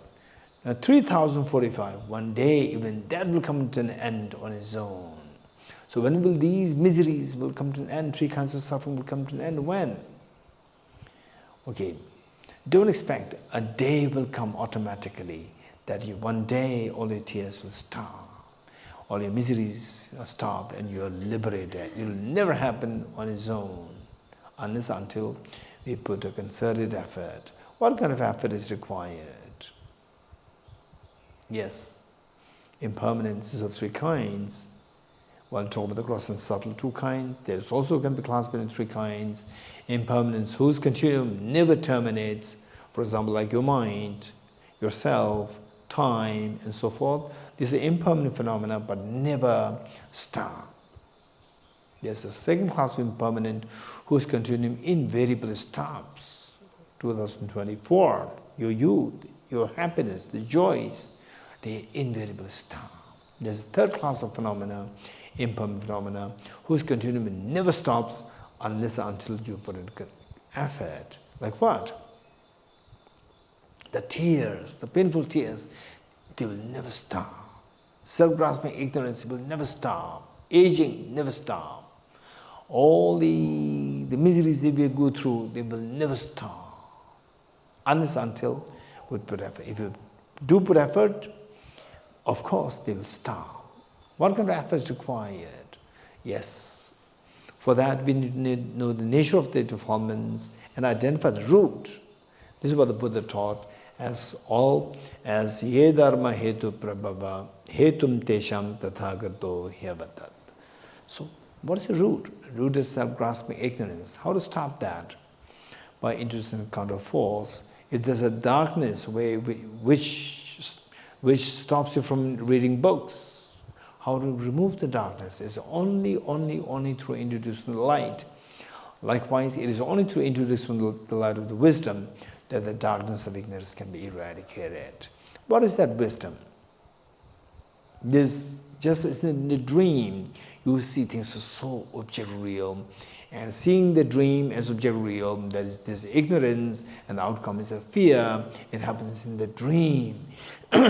3045. One day, even that will come to an end on its own. So when will these miseries will come to an end? Three kinds of suffering will come to an end. When? Okay, don't expect a day will come automatically that one day all your tears will stop, all your miseries are stopped, and you are liberated. It will never happen on its own unless until we put a concerted effort. What kind of effort is required? Yes, impermanence is of three kinds. One talk about the gross and subtle, two kinds. There's also can be classified in three kinds. Impermanence, whose continuum never terminates. For example, like your mind, yourself, time, and so forth. These are impermanent phenomena, but never stop. There's a second class of impermanent, whose continuum invariably stops. 2024, your youth, your happiness, the joys, they invariably stop. There's a third class of phenomena, impermanent phenomena, whose continuum never stops unless until you put in effort. Like what? The tears, the painful tears, they will never stop. Self-grasping ignorance will never stop. Aging never stop. All the miseries that we go through, they will never stop unless until we put effort. If you do put effort, of course they will stop. What kind of effort is required? Yes. For that, we need to know the nature of the deformance and identify the root. This is what the Buddha taught as ye dharma hetu prabhava hetum tesham tathagato hyavatat. So, what is the root? The root is self-grasping ignorance. How to stop that? By introducing a counter force. If there's a darkness which stops you from reading books, how to remove the darkness is only through introducing the light. Likewise, it is only through introducing the light of the wisdom that the darkness of ignorance can be eradicated. What is that wisdom? This just as in the dream, you see things are so object real, and seeing the dream as object real, that is this ignorance, and the outcome is a fear. It happens in the dream.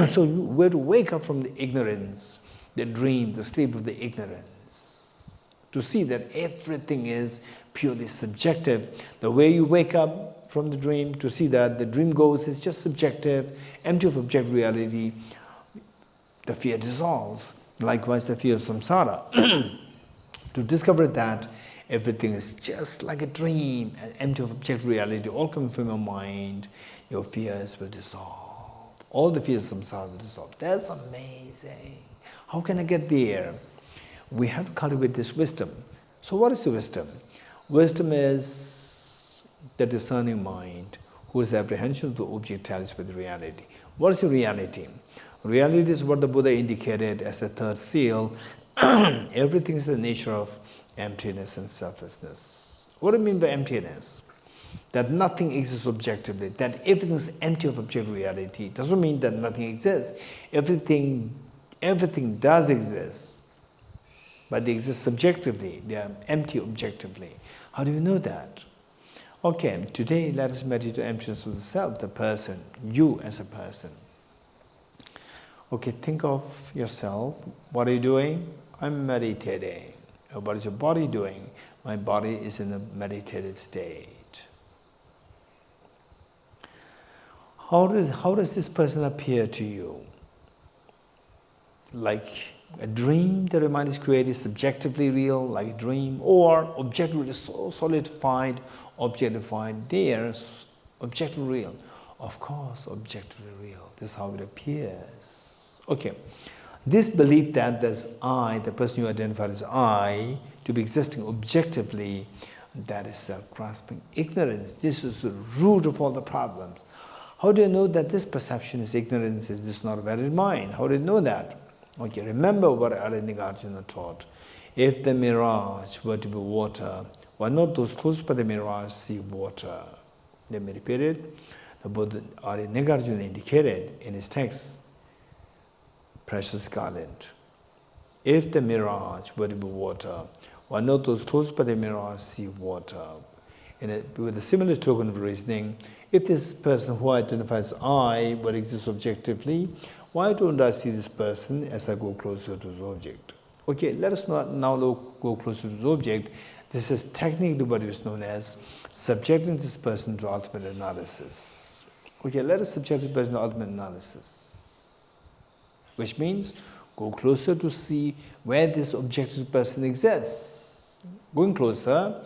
So we have to wake up from the ignorance, the dream, the sleep of the ignorance, to see that everything is purely subjective. The way you wake up from the dream, to see that the dream goes is just subjective, empty of objective reality, the fear dissolves. Likewise, the fear of samsara. To discover that everything is just like a dream, empty of objective reality, all coming from your mind, your fears will dissolve. All the fears of samsara will dissolve. That's amazing. How can I get there? We have to cultivate this wisdom. So what is the wisdom? Wisdom is the discerning mind, whose apprehension of the object tallies with reality. What is the reality? Reality is what the Buddha indicated as the third seal. Everything is the nature of emptiness and selflessness. What do you mean by emptiness? That nothing exists objectively, that everything is empty of objective reality. Doesn't mean that nothing exists. Everything does exist, but they exist subjectively. They are empty objectively. How do you know that? Okay, today let us meditate on emptiness of the self, the person, you as a person. Okay, think of yourself. What are you doing? I'm meditating. What is your body doing? My body is in a meditative state. How does this person appear to you? Like a dream that your mind is created, subjectively real, like a dream, or objectively so solidified, objectified there, objectively real. Of course, objectively real. This is how it appears. Okay. This belief that there's I, the person you identified as I, to be existing objectively, that is self-grasping ignorance. This is the root of all the problems. How do you know that this perception is ignorance, is this not a valid mind? How do you know that? Okay, remember what Nagarjuna taught. If the mirage were to be water, why not those close by the mirage see water? Let me repeat it. The Buddha Nagarjuna indicated in his text, Precious Garland. If the mirage were to be water, why not those close by the mirage see water? With a similar token of reasoning, if this person who identifies I were exists objectively, why don't I see this person as I go closer to this object? Okay, let us now go closer to this object. This is technically what is known as subjecting this person to ultimate analysis. Okay, let us subject this person to ultimate analysis, which means go closer to see where this objective person exists. Going closer,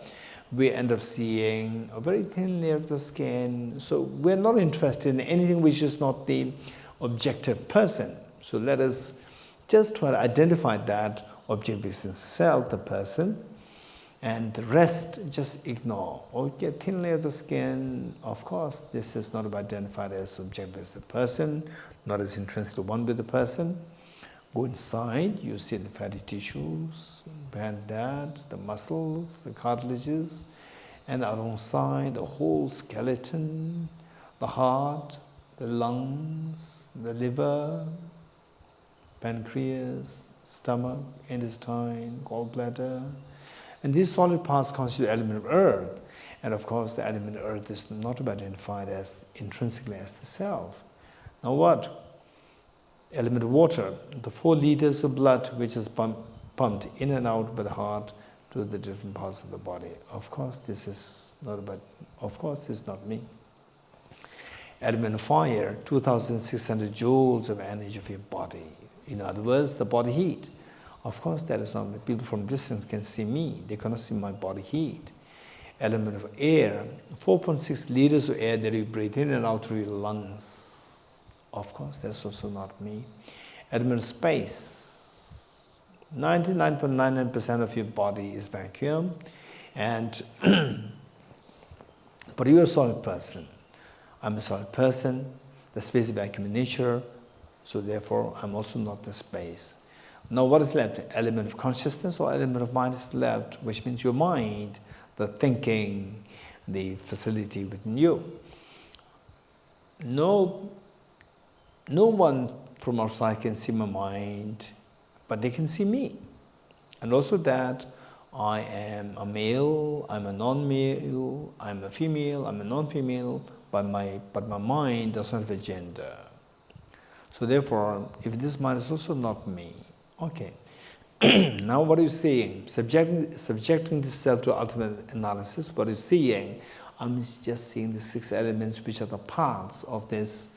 we end up seeing a very thin layer of the skin. So we're not interested in anything which is not the objective person. So let us just try to identify that objective self, the person, and the rest just ignore. Okay, thin layer of the skin, of course, this is not identified as objective as the person, not as intrinsic one with the person. Go inside, you see the fatty tissues, behind that, the muscles, the cartilages, and alongside the whole skeleton, the heart, the lungs, the liver, pancreas, stomach, intestine, gallbladder. And these solid parts constitute the element of earth. And of course, the element of earth is not to be identified as intrinsically as the self. Now what? Element of water, the 4 liters of blood which is pumped in and out by the heart to the different parts of the body. Of course, this is not about, of course, this is not me. Element of fire, 2,600 joules of energy of your body. In other words, the body heat. Of course, that is not me. People from distance can see me. They cannot see my body heat. Element of air, 4.6 liters of air that you breathe in and out through your lungs. Of course, that's also not me. Element of space, 99.99% of your body is vacuum, and but you're a solid person. I'm a solid person. The space is vacuum in nature, so therefore I'm also not the space. Now what is left? Element of consciousness or element of mind is left, which means your mind, the thinking, the facility within you. No one from outside can see my mind, but they can see me. And also that I am a male, I'm a non-male, I'm a female, I'm a non-female, but my mind does not have a gender. So therefore, if this mind is also not me, okay. Now what are you saying? Subjecting this self to ultimate analysis, what are you seeing? I'm just seeing the 6 elements which are the parts of this,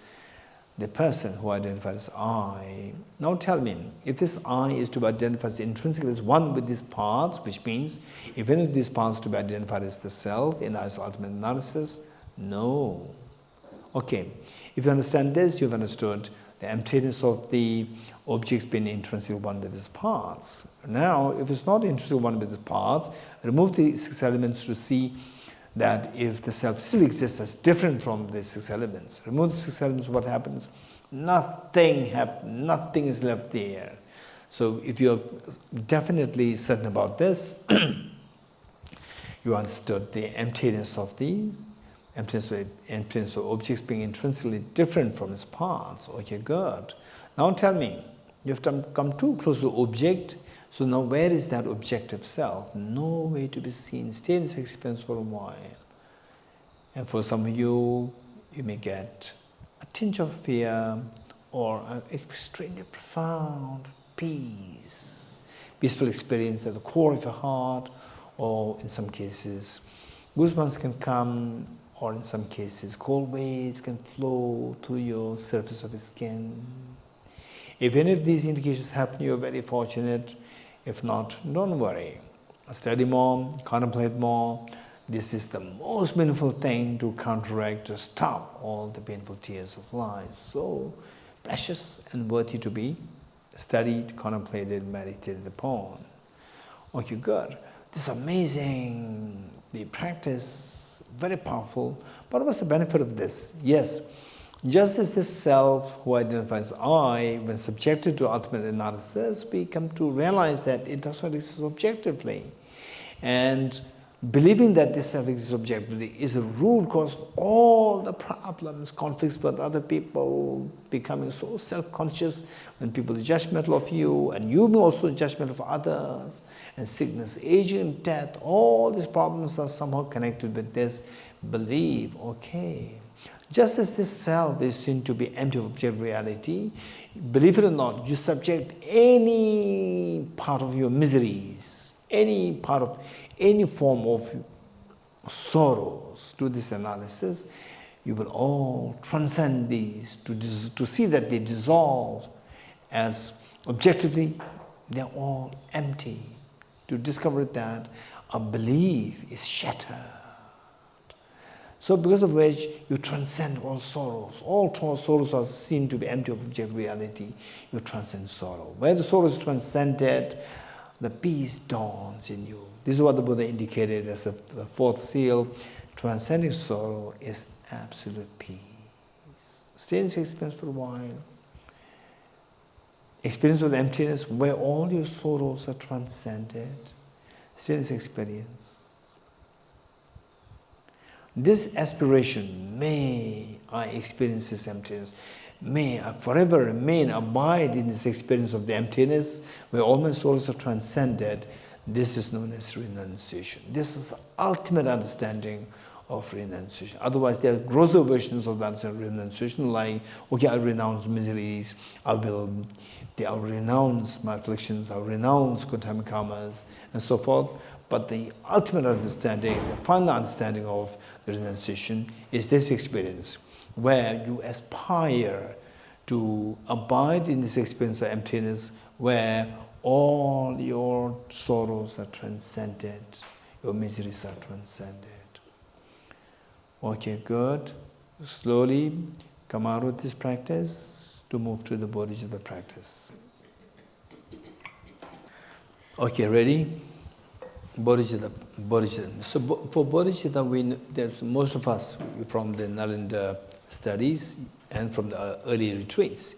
the person who identifies as I. Now tell me, if this I is to be identified as intrinsically as one with these parts, which means if any of these parts to be identified as the self in its ultimate analysis, no. Okay, if you understand this, you've understood the emptiness of the objects being intrinsically one with its parts. Now, if it's not intrinsically one with its parts, remove the 6 elements to see that if the self still exists as different from the 6 elements. Remove the 6 elements, what happens? Nothing is left there. So if you're definitely certain about this, you understood the emptiness of these, emptiness of objects being intrinsically different from its parts. Okay, good. Now tell me, you have to come too close to the object, so now where is that objective self? No way to be seen. Stay in this experience for a while. And for some of you, you may get a tinge of fear or an extremely profound peace, peaceful experience at the core of your heart, or in some cases, goosebumps can come, or in some cases, cold waves can flow through your surface of your skin. If any of these indications happen, you're very fortunate. If not, don't worry. Study more, contemplate more. This is the most meaningful thing to counteract, to stop all the painful tears of life. So precious and worthy to be studied, contemplated, meditated upon. Okay, good. This is amazing. The practice, very powerful. But what's the benefit of this? Yes, just as this self who identifies I, when subjected to ultimate analysis, we come to realize that it does not exist objectively. And believing that this self exists objectively is the root cause of all the problems, conflicts with other people, becoming so self-conscious when people are judgmental of you, and you also judgmental of others, and sickness, aging, death, all these problems are somehow connected with this belief. Okay, just as this self is seen to be empty of objective reality, believe it or not, you subject any part of your miseries, any part of any form of sorrows to this analysis, you will all transcend these to see that they dissolve as objectively they are all empty, to discover that a belief is shattered. So because of which you transcend all sorrows. All sorrows are seen to be empty of objective reality. You transcend sorrow. Where the sorrow is transcended, the peace dawns in you. This is what the Buddha indicated as the fourth seal. Transcending sorrow is absolute peace. Stay in this experience for a while. Experience of emptiness where all your sorrows are transcended. Stay in this experience. This aspiration, may I experience this emptiness, may I forever remain, abide in this experience of the emptiness where all my sorrows are transcended. This is known as renunciation. This is the ultimate understanding of renunciation. Otherwise, there are grosser versions of that renunciation, like, okay, I renounce miseries, I will renounce my afflictions, I will renounce good-time karmas, and so forth. But the ultimate understanding, the final understanding of the renunciation is this experience, where you aspire to abide in this experience of emptiness, where all your sorrows are transcended, your miseries are transcended. Okay, good. Slowly come out of this practice to move to the Bodhicitta practice. Okay, ready? Bodhicitta. So for Bodhicitta, there's most of us from the Nalanda studies and from the early retreats.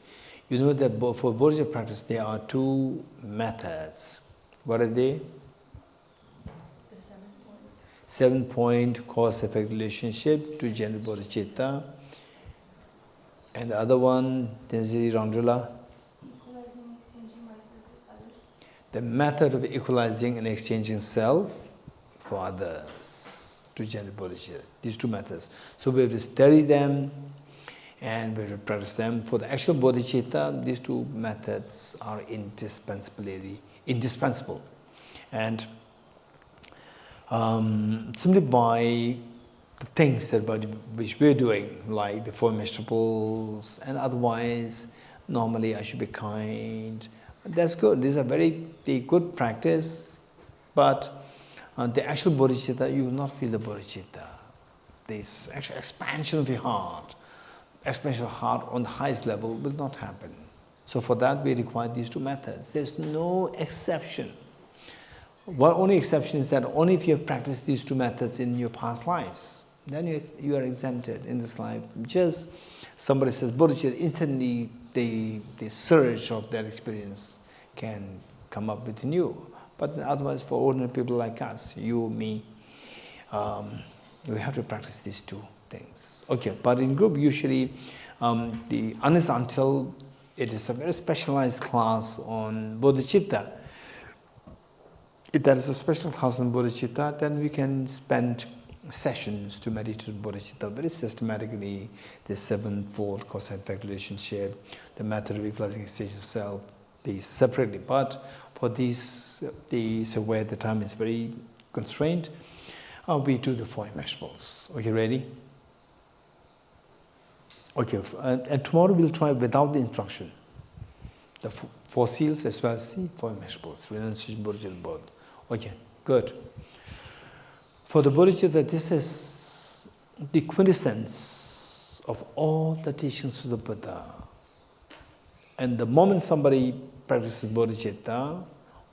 You know that for Bodhicitta practice, there are two methods. What are they? The 7-point cause-effect relationship to generate Bodhicitta. And the other one, Tenzin Randula? Equalizing and exchanging myself with others. The method of equalizing and exchanging self for others to generate bodhicitta. These two methods. So we have to study them and we have to practice them. For the actual bodhicitta, these two methods are indispensable. And simply by the things which we're doing, like the Four Vegetables and otherwise, normally I should be kind. That's good. These are very good practice, but the actual bodhicitta, you will not feel the bodhicitta. This actual expansion of your heart, expansion of heart on the highest level will not happen. So for that we require these two methods. There's no exception. One only exception is that only if you have practiced these two methods in your past lives, then you are exempted in this life. Just somebody says bodhicitta, instantly the surge of that experience can come up within you. But otherwise, for ordinary people like us, you, me, we have to practice these two things. Okay, but in group, usually, unless until it is a very specialized class on bodhicitta, if there is a special class on bodhicitta, then we can spend sessions to meditate on bodhicitta very systematically, the sevenfold cause-effect relationship, the method of equalizing stage of self, these separately. But for these where the time is very constrained, we do the 4 immeasurables. Okay, ready? Okay, and tomorrow we'll try without the instruction. The 4 seals as well as the 4 immeasurables, renunciation, bodhicitta, both. Okay, good. For the bodhicitta, this is the quintessence of all the teachings of the Buddha. And the moment somebody practices bodhicitta,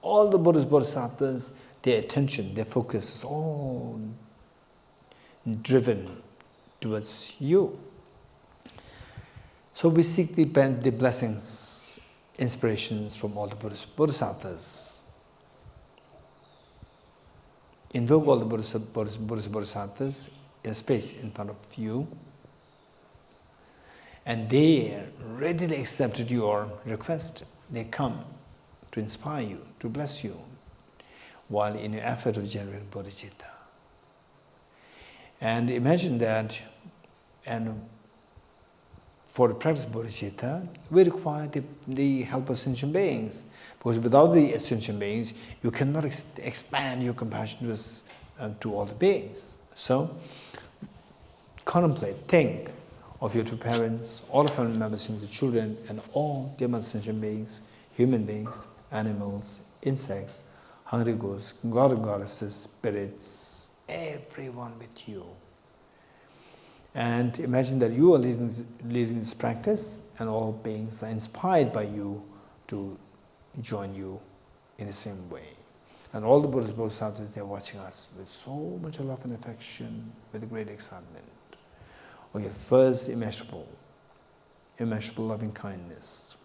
all the Buddhas, bodhisattvas, their attention, their focus is all driven towards you. So we seek the blessings, inspirations from all the Buddhas, bodhisattvas. Invoke all the Buddhas, bodhisattvas in a space in front of you, and they readily accepted your request. They come to inspire you, to bless you, while in your effort of generating bodhicitta. And imagine that, and for the practice of bodhicitta, we require the help of sentient beings. Because without the sentient beings, you cannot expand your compassion to all the beings. So, contemplate, think of your 2 parents, all the family members, and the children, and all the other sentient beings, human beings, animals, insects, hungry ghosts, god and goddesses, spirits, everyone with you. And imagine that you are leading this practice, and all beings are inspired by you to join you in the same way. And all the Buddhas, bodhisattvas, they are watching us with so much love and affection, with great excitement. Okay, first, immeasurable loving kindness.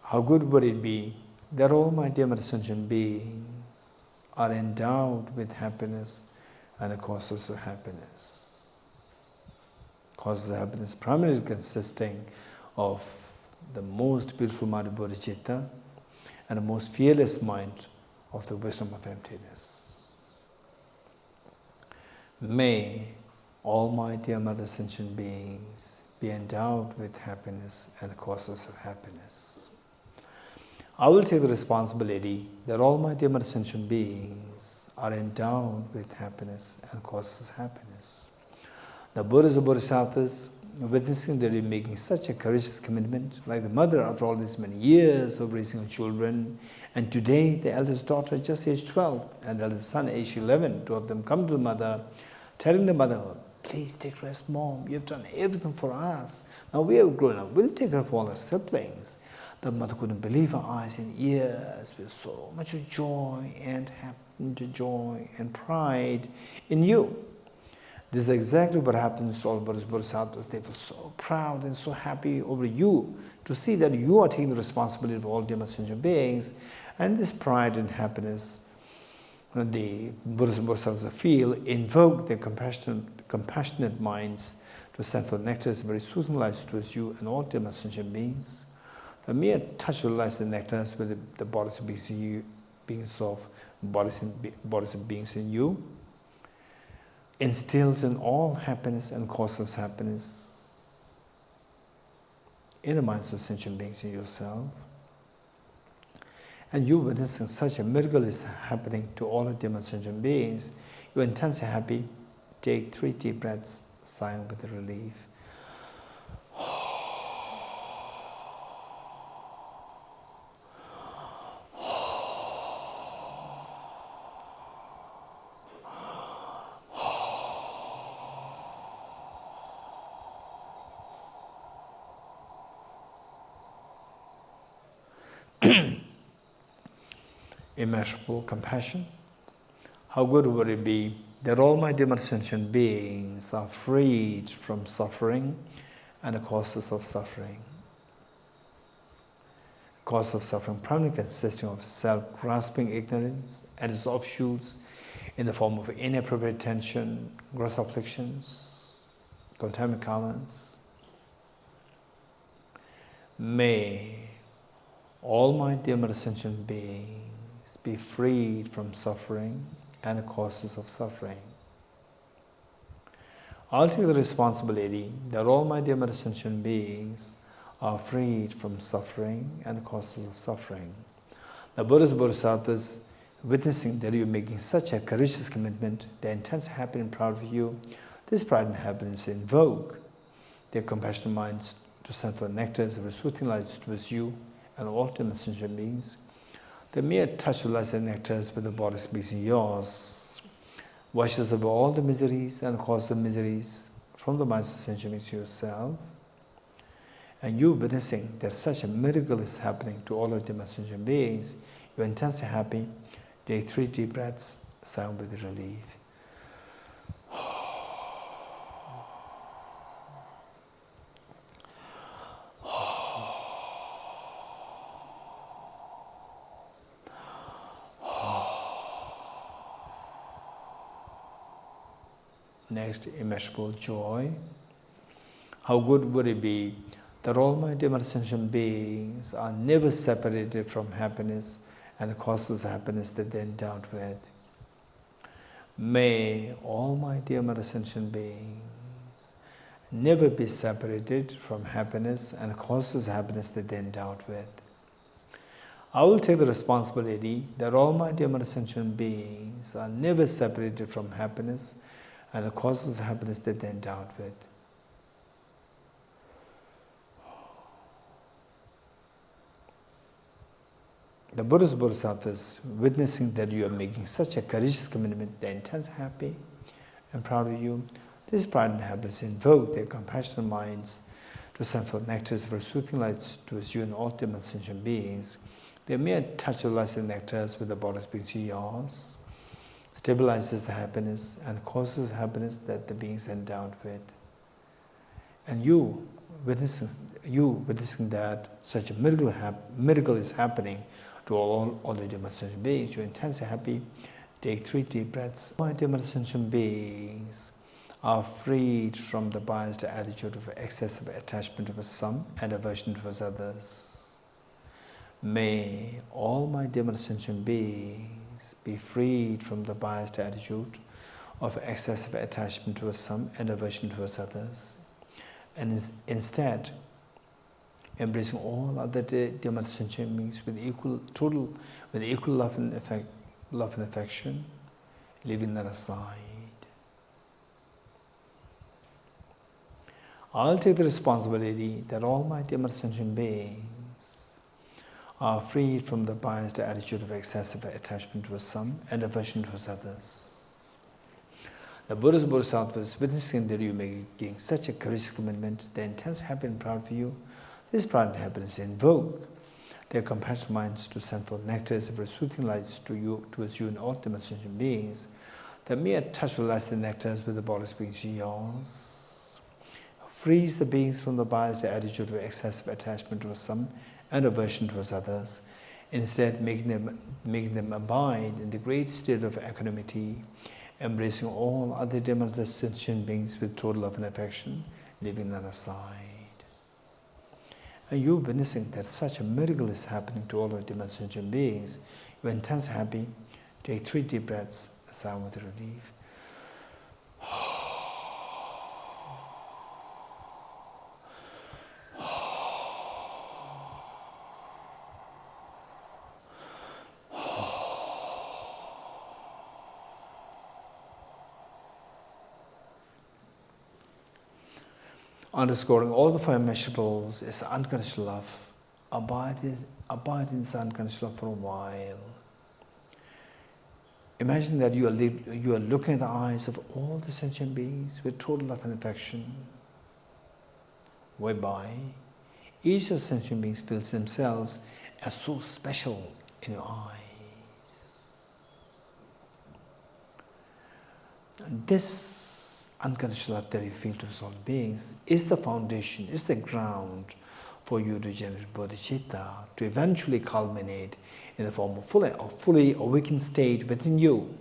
How good would it be that all my dear sentient beings are endowed with happiness and the causes of happiness. Causes of happiness primarily consisting of the most beautiful mind of bodhicitta and the most fearless mind of the wisdom of emptiness. May all my dear mother sentient beings be endowed with happiness and the causes of happiness. I will take the responsibility that all my dear mother sentient beings are endowed with happiness and causes happiness. The Buddhas and Bodhisattvas, witnessing that you're making such a courageous commitment, like the mother after all these many years of raising her children, and today the eldest daughter just aged 12 and the eldest son aged 11, 2 of them come to the mother, telling the mother, please take rest, Mom, you've done everything for us. Now we have grown up, we'll take care of all our siblings. The mother couldn't believe her eyes and ears with so much joy and pride in you. This is exactly what happens to all Buddhas, Bodhisattvas. They feel so proud and so happy over you to see that you are taking the responsibility for all the sentient beings, and this pride and happiness the Buddhas and Bodhisattvas feel invoke their compassionate minds to send forth nectars, very soothing lights towards you and all the sentient beings. The mere touch of lights and nectars with the bodies of beings in you instills in all happiness and causes happiness in the minds of sentient beings in yourself. And you witnessing such a miracle is happening to all of the sentient beings. You're intensely happy. Take 3 deep breaths, sighing with relief. Immeasurable compassion. How good would it be that all my dear sentient beings are freed from suffering and the causes of suffering. Cause of suffering primarily consisting of self-grasping ignorance and its offshoots in the form of inappropriate tension, gross afflictions, contaminant karmas. May all my dear sentient beings be freed from suffering and the causes of suffering. I'll take the responsibility that all my dear sentient beings are freed from suffering and the causes of suffering. The Buddhas, Bodhisattvas, witnessing that you are making such a courageous commitment, their intense happiness and proud of you, this pride and happiness invoke their compassionate minds to send for nectars of soothing lights towards you and all the sentient beings. The mere touch of lights and nectars with the body speaks in yours, washes away all the miseries and causes of miseries from the minds of sentient beings yourself. And you witnessing that such a miracle is happening to all of the sentient beings, you're intensely happy. Take 3 deep breaths, sound with relief. Next, immeasurable joy. How good would it be that all my dear sentient beings are never separated from happiness and the causes of happiness that they're endowed with. May all my dear sentient beings never be separated from happiness and the causes of happiness that they're endowed with. I will take the responsibility that all my dear sentient beings are never separated from happiness and the causes of happiness that they're endowed with. The Buddhas, Bodhisattvas, witnessing that you are making such a courageous commitment, they're intense happy and proud of you. This pride and happiness invoke their compassionate minds to send forth nectars for soothing lights towards you and all ultimate sentient beings. Their mere touch of lights and nectars with the body speaks to yours, stabilizes the happiness and causes happiness that the beings are endowed with. And you witnessing that such a miracle is happening to all the dear sentient beings, you're intensely happy. Take 3 deep breaths. My dear sentient beings are freed from the biased attitude of excessive attachment towards some and aversion towards others. May all my dear sentient beings be freed from the biased attitude of excessive attachment towards some and aversion towards others, and instead embracing all other dear sentient beings with equal love and affection, leaving that aside. I'll take the responsibility that all my dear sentient beings are freed from the biased attitude of excessive attachment towards some and aversion towards others. The Buddhas, Bodhisattvas, witnessing that you are making such a courageous commitment, their intense happiness and proud for you, this pride and happiness invoke their compassionate minds to send forth nectars of soothing lights towards you and all ultimate sentient beings. The mere touch of lights and nectars with the body speaks to yours frees the beings from the biased attitude of excessive attachment towards some and aversion towards others, instead making them abide in the great state of equanimity, embracing all other dear sentient beings with total love and affection, leaving none aside. And you witnessing that such a miracle is happening to all of the sentient beings, you're intensely happy. Take 3 deep breaths, sound with relief. Underscoring all the 5 immeasurables is unconditional love. Abide in this unconditional love for a while. Imagine that you are looking at the eyes of all the sentient beings with total love and affection, whereby each of the sentient beings feels themselves as so special in your eyes. And this unconditional love that you feel towards all beings is the foundation, is the ground for you to generate bodhicitta, to eventually culminate in the form of fully awakened state within you,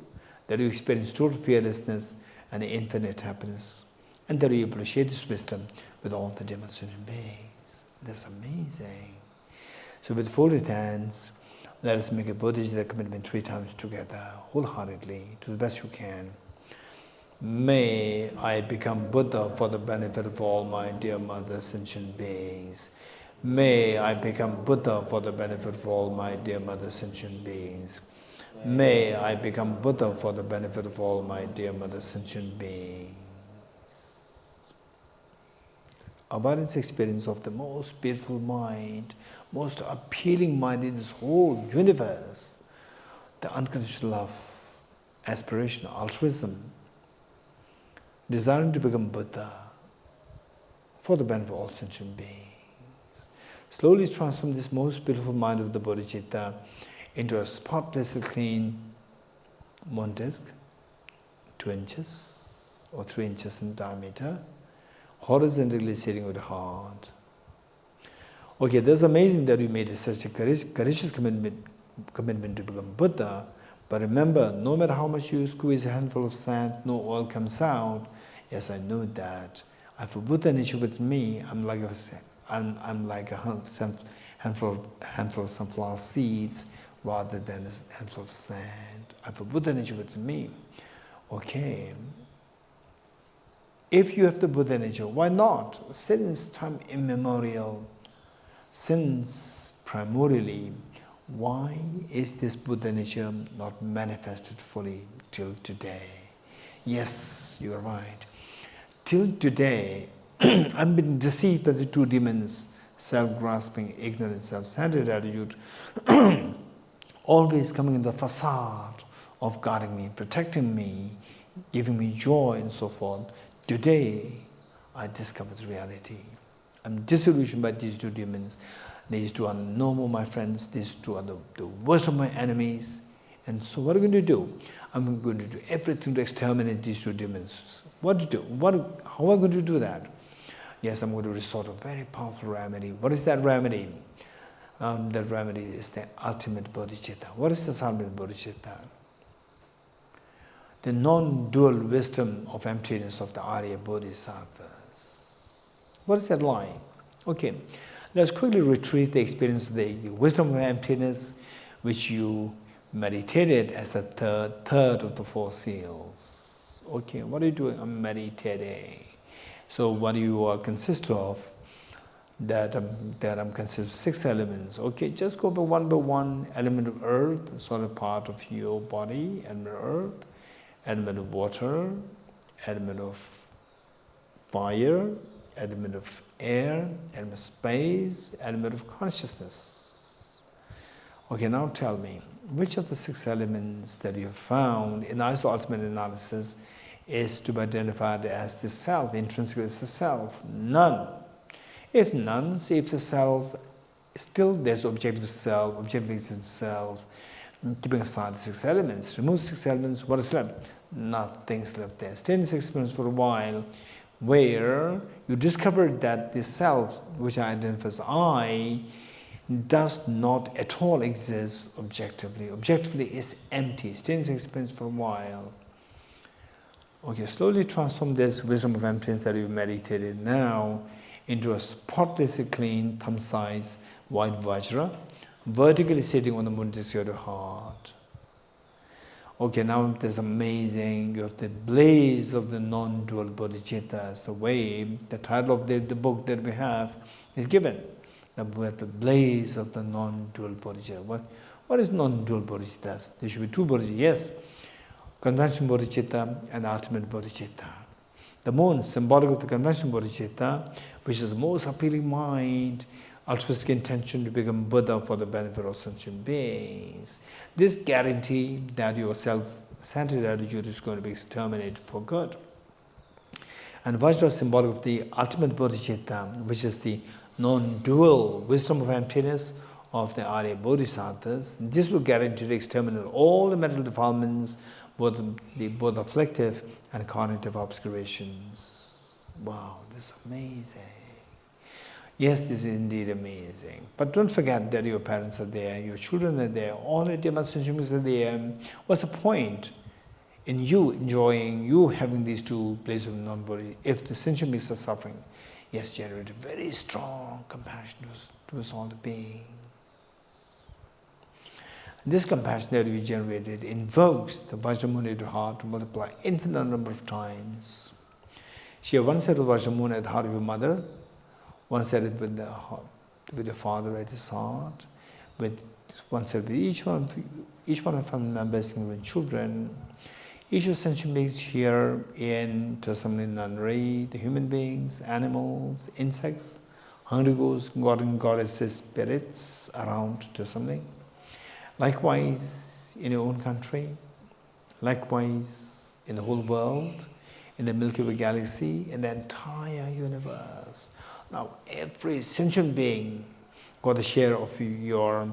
that you experience total fearlessness and infinite happiness, and that you appreciate this wisdom with all the demonstrated beings. That's amazing. So with folded hands, Let us make a Bodhicitta commitment 3 times together, wholeheartedly, to the best you can. May I become Buddha for the benefit of all my dear mother sentient beings. May I become Buddha for the benefit of all my dear mother sentient beings. May I become Buddha for the benefit of all my dear mother sentient beings. Abundance experience of the most beautiful mind, most appealing mind in this whole universe, the unconditional love, aspiration, altruism, desiring to become Buddha for the benefit of all sentient beings. Slowly transform this most beautiful mind of the bodhicitta into a spotlessly clean moon disk, 2 inches or 3 inches in diameter, horizontally sitting with the heart. Okay, that's amazing that you made such a courageous commitment to become Buddha, but remember, no matter how much you squeeze a handful of sand, no oil comes out. Yes, I know that. I have a Buddha nature with me. I'm like a handful of sunflower seeds rather than a handful of sand. I have a Buddha nature with me. Okay. If you have the Buddha nature, why not? Since time immemorial, since primordially, why is this Buddha nature not manifested fully till today? Yes, you are right. Till today, I've been deceived by the 2 demons, self-grasping, ignorant, self-centered attitude, always coming in the facade of guarding me, protecting me, giving me joy and so forth. Today, I discovered the reality. I'm disillusioned by these 2 demons. These 2 are no more my friends. These 2 are the worst of my enemies. And so what are we going to do? I'm going to do everything to exterminate these 2 demons. What to do? How am I going to do that? Yes, I'm going to resort to a very powerful remedy. What is that remedy? That remedy is the ultimate bodhicitta. What is the ultimate bodhicitta? The non-dual wisdom of emptiness of the Arya Bodhisattvas. What is that line? Okay, let's quickly retrieve the experience of the wisdom of emptiness, which you meditated as the third of the 4 seals. Okay, what are you doing? I'm meditating. So what you consist of? That I'm considered 6 elements. Okay, just go by one. Element of earth, solid part of your body, element of earth. Element of water, element of fire, element of air, element of space, element of consciousness. Okay, now tell me, which of the 6 elements that you have found in ultimate analysis is to be identified as the self, intrinsically as the self? None. If none, see if the self, still there's objective self, objective exists self, keeping aside the 6 elements, remove 6 elements, what is left? Nothing's left there. Stay in this experience for a while, where you discovered that the self, which I identify as I, does not at all exist objectively. Objectively is empty. Stay in this experience for a while. Okay, slowly transform this wisdom of emptiness that you've meditated now into a spotlessly clean, thumb-sized white vajra, vertically sitting on the moon disk of your heart. Okay, now this amazing, you have the blaze of the non-dual bodhicitta, the way the title of the book that we have is given. The blaze of the non-dual bodhicitta. What is non-dual bodhicitta? There should be 2 bodhicittas, yes. Conventional bodhicitta and ultimate bodhicitta. The moon, symbolic of the conventional bodhicitta, which is the most appealing mind, altruistic intention to become Buddha for the benefit of sentient beings. This guarantee that your self-centered attitude is going to be exterminated for good. And Vajra is symbolic of the ultimate bodhicitta, which is the non-dual wisdom of emptiness of the Arya Bodhisattvas. This will guarantee to exterminate all the mental defilements, both afflictive and cognitive obscurations. Wow, this is amazing. Yes, this is indeed amazing. But don't forget that your parents are there, your children are there, all the dear sentient beings are there. What's the point in you enjoying, you having these 2 places of non-body, if the sentient beings are suffering? Yes, generate a very strong compassion towards all the beings. This compassion that we generated invokes the Vajramuni to heart to multiply infinite number of times. Share one set of Vajramuni at the heart of your mother, one set it with the father at his heart, with one set with each one of family members, including children. Each of sentient beings here in Thosamling Nunnery, the human beings, animals, insects, hungry ghosts, god and goddesses, spirits around Thosamling. Likewise in your own country, likewise in the whole world, in the Milky Way galaxy, in the entire universe. Now every sentient being got a share of your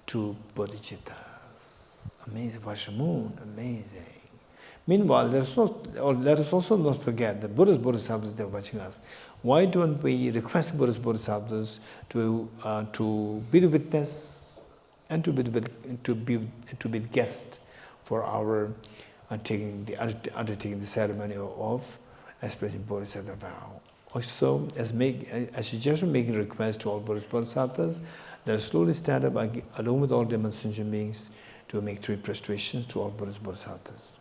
two bodhicittas. Amazing, Vajramoon, amazing. Meanwhile, let us also not forget that Buddha's Bodhisattvas, they are watching us. Why don't we request Buddha's Bodhisattvas to be the witness and to be the guest for our undertaking the ceremony of expressing Bodhisattva vow. Also, as a suggestion, making a request to all Buddhist Bodhisattvas, let us slowly stand up along with all demon sentient beings to make 3 prostrations to all Buddhist Bodhisattvas.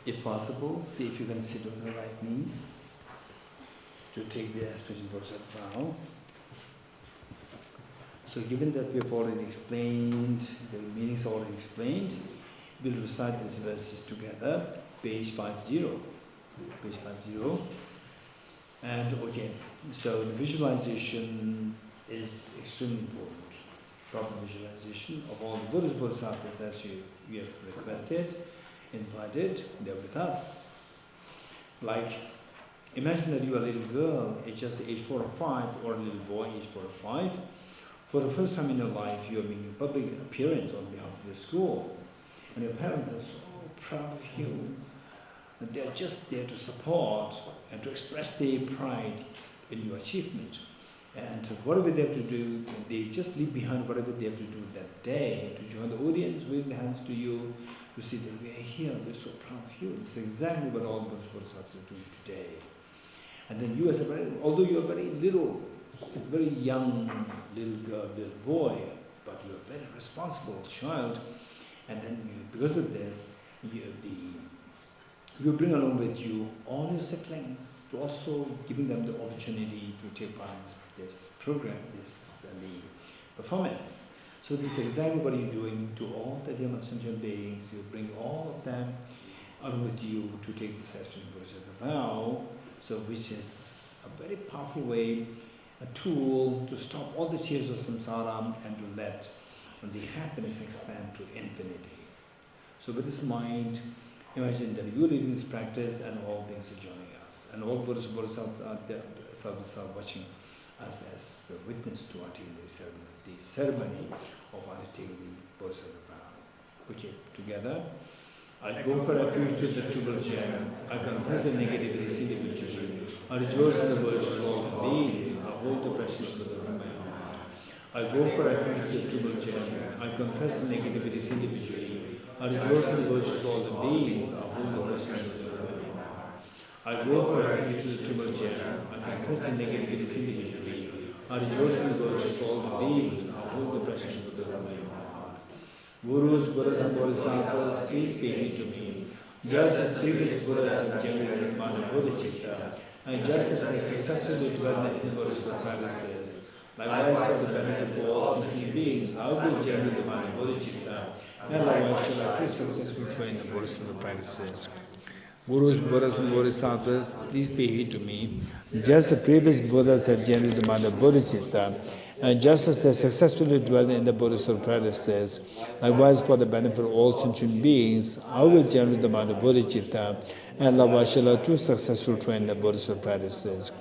If possible, see if you can sit on your right knees to take the expression Bodhisattva vow. So given that we have already explained, the meanings are already explained, we'll recite these verses together, page 50. Page 50. And okay, so the visualization is extremely important. Proper visualization of all the Buddhist Bodhisattvas as you have requested, invited, they're with us. Like, imagine that you are a little girl, just age 4 or 5, or a little boy, age 4 or 5. For the first time in your life, you are making a public appearance on behalf of your school. And your parents are so proud of you. And they are just there to support and to express their pride in your achievement. And whatever they have to do, they just leave behind whatever they have to do that day to join the audience, wave their hands to you, to see that we are here, we're so proud of you. It's exactly what all Buddhist Bodhisattvas are doing today. And then you as although you're a very young little girl, little boy, but you're a very responsible child, and then because of this, you bring along with you all your siblings, to also giving them the opportunity to take part in this program, the performance. So this is exactly what you're doing to all the demon sentient beings. You bring all of them along with you to take this expression Bodhisattva vow, so which is a very powerful way, a tool to stop all the tears of samsara and to let the happiness expand to infinity. So with this mind, imagine that you're leading this practice and all beings are joining us. And all Buddhist Bodhisattvas are watching us as the witness to undertaking the ceremony of undertaking the Bodhisattva vow. Okay, together. I go for refuge to the triple gem. I confess the negativities individually. I rejoice in the virtues of all the beings. I hold the precious Buddha in my heart. I go for refuge to the triple gem. I confess the negativities individually. I rejoice in the virtues of all the beings. I hold the precious Buddha in my heart. I go for refuge to the triple gem. I confess the negativities individually. I rejoice in the virtues of all the beings. I hold the precious Buddha in my heart. Gurus, Buddhas and Bodhisattvas, please pay heed to me. Just as previous Buddhas have generated Mana Bodhicitta, and just as they successfully developed in Bodhisattva practices, likewise for the benefit of all sentient beings, I will generate the Mana Bodhicitta, and likewise shall I too successfully train the Bodhisattva practices. Gurus, Buddhas, and Bodhisattvas, please pay heed to me. Just as previous Buddhas have generated the mind of bodhicitta, and just as they successfully dwell in the Bodhisattva practices, likewise for the benefit of all sentient beings, I will generate the mind of bodhicitta, and likewise shall I too successfully train the Bodhisattva practices.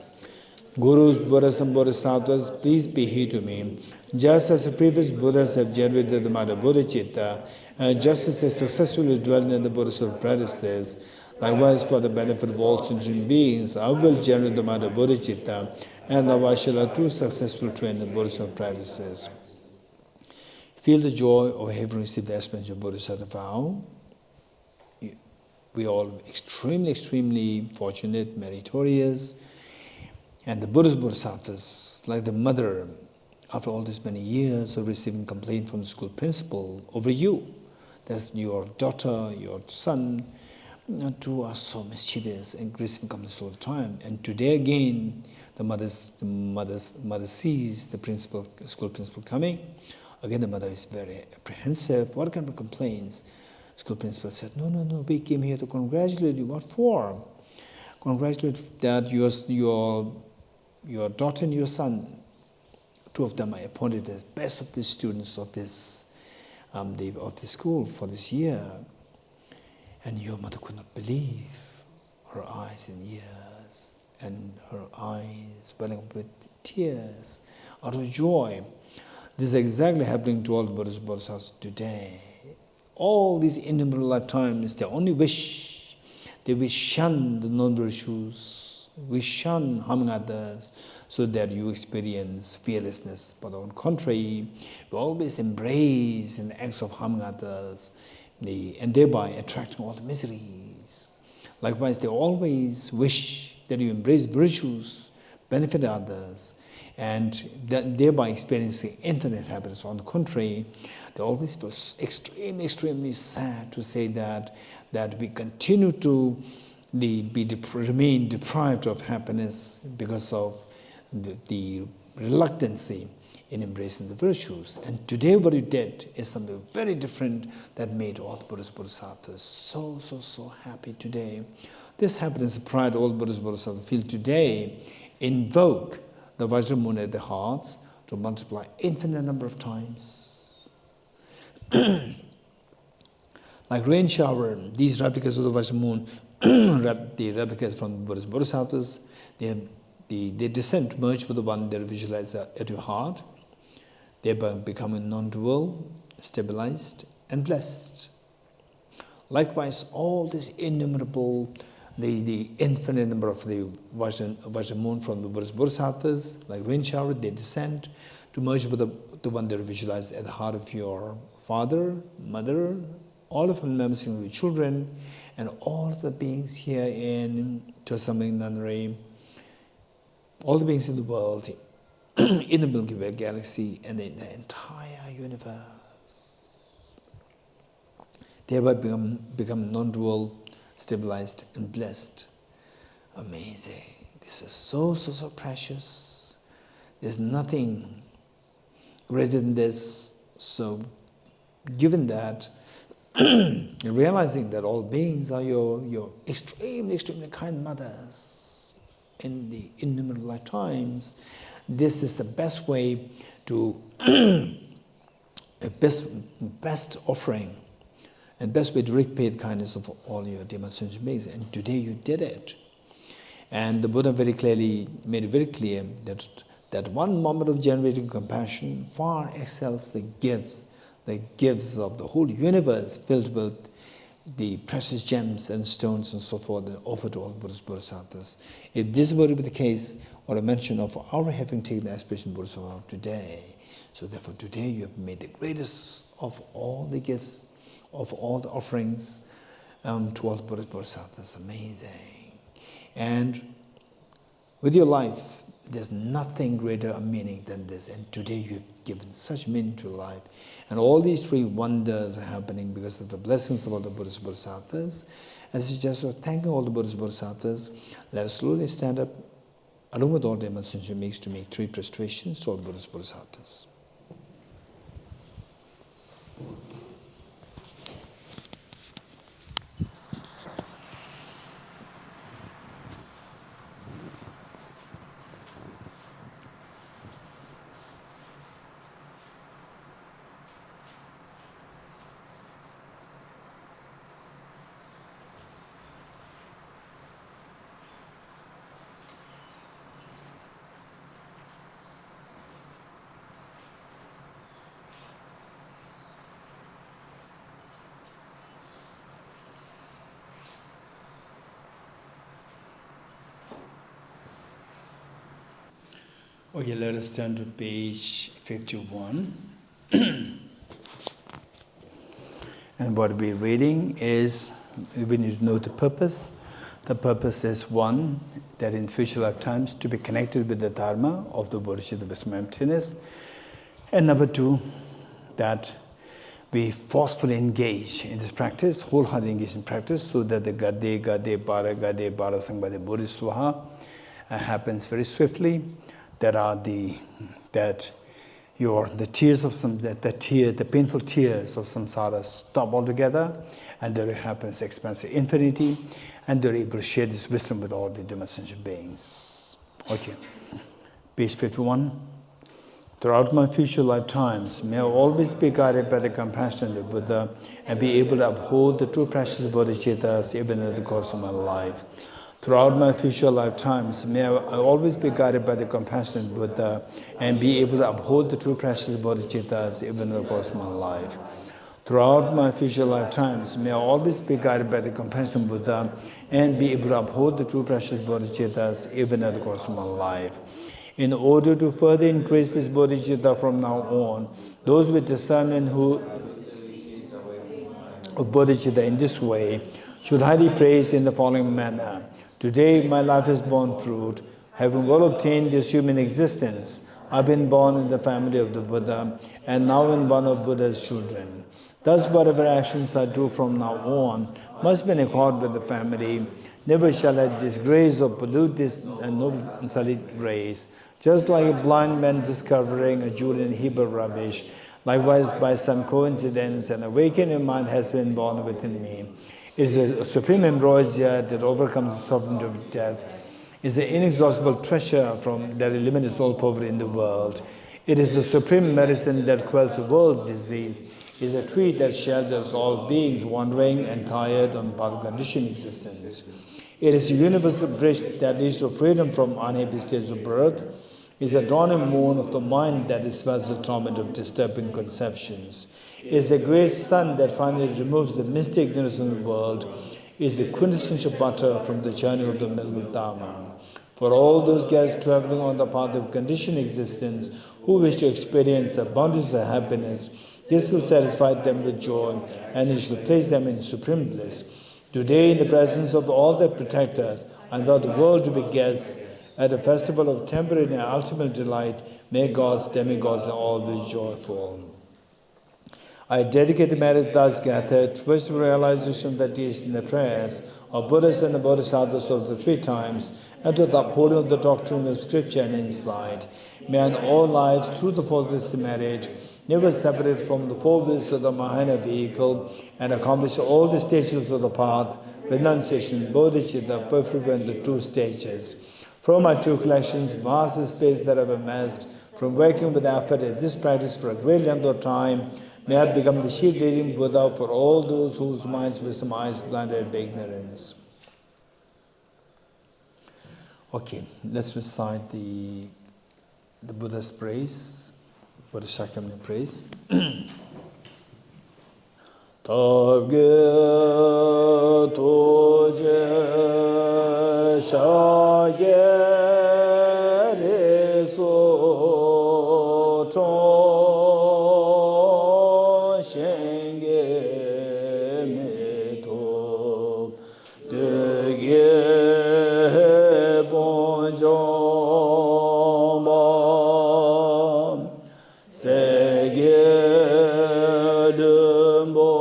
Gurus, Buddhas, and Bodhisattvas, please pay heed to me. Just as the previous Buddhas have generated the mind of bodhicitta, and just as they successfully dwell in the Bodhisattva practices, likewise for the benefit of all sentient beings, I will generate the mind of bodhicitta, and likewise shall I too successfully train the Bodhisattva practices. Feel the joy of having received the aspects of Bodhisattva vow. We are all extremely fortunate, meritorious. And the Buddhist Bodhisattvas, like the mother, after all these many years of receiving complaint from the school principal over you, that your daughter, your son, two are so mischievous and receiving complaints all the time. And today again, the mother sees the school principal coming. Again, the mother is very apprehensive. What kind of complaints? School principal said, no, we came here to congratulate you. What for? Congratulate that your daughter and your son, two of them are appointed as best of the students of this school for this year. And your mother could not believe her eyes and ears, and her eyes welling up with tears out of joy. This is exactly happening to all the Buddhist Bodhisattvas today. All these innumerable lifetimes, they only wish, they shun the non-virtues, we shun harming others, so that you experience fearlessness. But on the contrary, we always embrace in the acts of harming others, and thereby attracting all the miseries. Likewise, they always wish that you embrace virtues, benefit others, and thereby experiencing infinite happiness. On the contrary, they always feel extremely sad to say that we continue to remain deprived of happiness because of the reluctancy in embracing the virtues. And today what you did is something very different that made all the Buddhist Bodhisattvas so happy today. This happiness and pride all Buddhist Bodhisattvas feel today invoke the Vajramoon at their hearts to multiply infinite number of times. Like rain shower, these replicas of the Vajramoon, the replicas from the Buddhist Bodhisattvas, they descend to merge with the one they visualize at your heart, thereby becoming non-dual, stabilized, and blessed. Likewise, all this innumerable, the infinite number of the Vajramoon from the Buddhist Bodhisattvas, like rain shower, they descend to merge with the one they visualize at the heart of your father, mother, all of them members of your children, and all of the beings here in Thosamling Nunnery, all the beings in the world, in the Milky Way galaxy, and in the entire universe. Thereby become non-dual, stabilized, and blessed. Amazing. This is so precious. There's nothing greater than this. So, given that, realizing that all beings are your extremely kind mothers in the innumerable lifetimes, this is the best way to, best offering and best way to repay the kindness of all your demonstration beings. And today you did it. And the Buddha very clearly made it very clear that one moment of generating compassion far excels the gifts of the whole universe filled with the precious gems and stones and so forth that offered to all Buddhist Bodhisattvas. If this were to be the case, what I mentioned of our having taken the aspiration Bodhisattva today, so therefore today you have made the greatest of all the gifts, of all the offerings to all the Buddhist Bodhisattvas. Amazing. And with your life, there's nothing greater a meaning than this. And today you have given such meaning to life. And all these three wonders are happening because of the blessings of all the Buddhist Bodhisattvas. As a gesture of thanking all the Buddhist Bodhisattvas, let us slowly stand up, along with all demonstration makes, to make three prostrations to all Buddhist Bodhisattvas. Okay, let us turn to page 51. And what we're reading is, we need to know the purpose. The purpose is one, that in future lifetimes to be connected with the Dharma of the Dorji, the wisdom emptiness. And number two, that we forcefully engage in this practice, wholeheartedly engage in practice, so that the Gade, Para, Sangbade, Bodhiswaha happens very swiftly. That are the tears of the painful tears of samsara stop altogether, and there happens expansive infinity, and they're able to share this wisdom with all the dimensional beings. Okay, page 51. Throughout my future lifetimes, may I always be guided by the compassion of the Buddha and be able to uphold the true precious bodhicittas even in the course of my life. Throughout my future lifetimes, may I always be guided by the compassionate Buddha and be able to uphold the true precious bodhicittas even in the course of my life. Throughout my future lifetimes, may I always be guided by the compassionate Buddha and be able to uphold the true precious bodhicittas even in the course of my life. In order to further increase this bodhicitta from now on, those with discernment who bodhicitta in this way should highly praise in the following manner. Today my life has borne fruit. Having well obtained this human existence, I've been born in the family of the Buddha and now in one of Buddha's children. Thus whatever actions I do from now on must be in accord with the family. Never shall I disgrace or pollute this noble and solid race. Just like a blind man discovering a jewel in a heap of rubbish, likewise by some coincidence an awakening mind has been born within me. It is a supreme ambrosia that overcomes the sovereignty of death. It is the inexhaustible treasure that eliminates all poverty in the world. It is the supreme medicine that quells the world's disease. It is a tree that shelters all beings wandering and tired on path of conditioned existence. It is the universal bridge that leads to freedom from unhappy states of birth. It is the dawning moon of the mind that dispels the torment of disturbing conceptions. It is the great sun that finally removes the misty ignorance of the world. It is the quintessential butter from the journey of the milk of Dharma. For all those guests traveling on the path of conditioned existence who wish to experience the bounties of happiness, this will satisfy them with joy and it will place them in supreme bliss. Today, in the presence of all that protect us, and thou the world to be guests at a festival of temporary and ultimate delight, may gods, demigods, and all be joyful. I dedicate the merit thus gathered towards the realization of the deeds in the prayers of Buddhas and the Bodhisattvas of the three times, and to the upholding of the doctrine of scripture and insight. May in all lives, through the force of this merit, never separate from the four wheels of the Mahayana vehicle, and accomplish all the stages of the path, renunciation, bodhicitta, perfect and the two stages. From my two collections, vast is space that I've amassed, from working with effort at this practice for a great length of time, may I become the shield-leading Buddha for all those whose minds, wisdom, eyes blinded by ignorance. Okay, let's recite the Buddha's praise, Buddha Shakyamuni praise. Tabge toje shage reso chon shenge meto dege bonjomba sege dumbo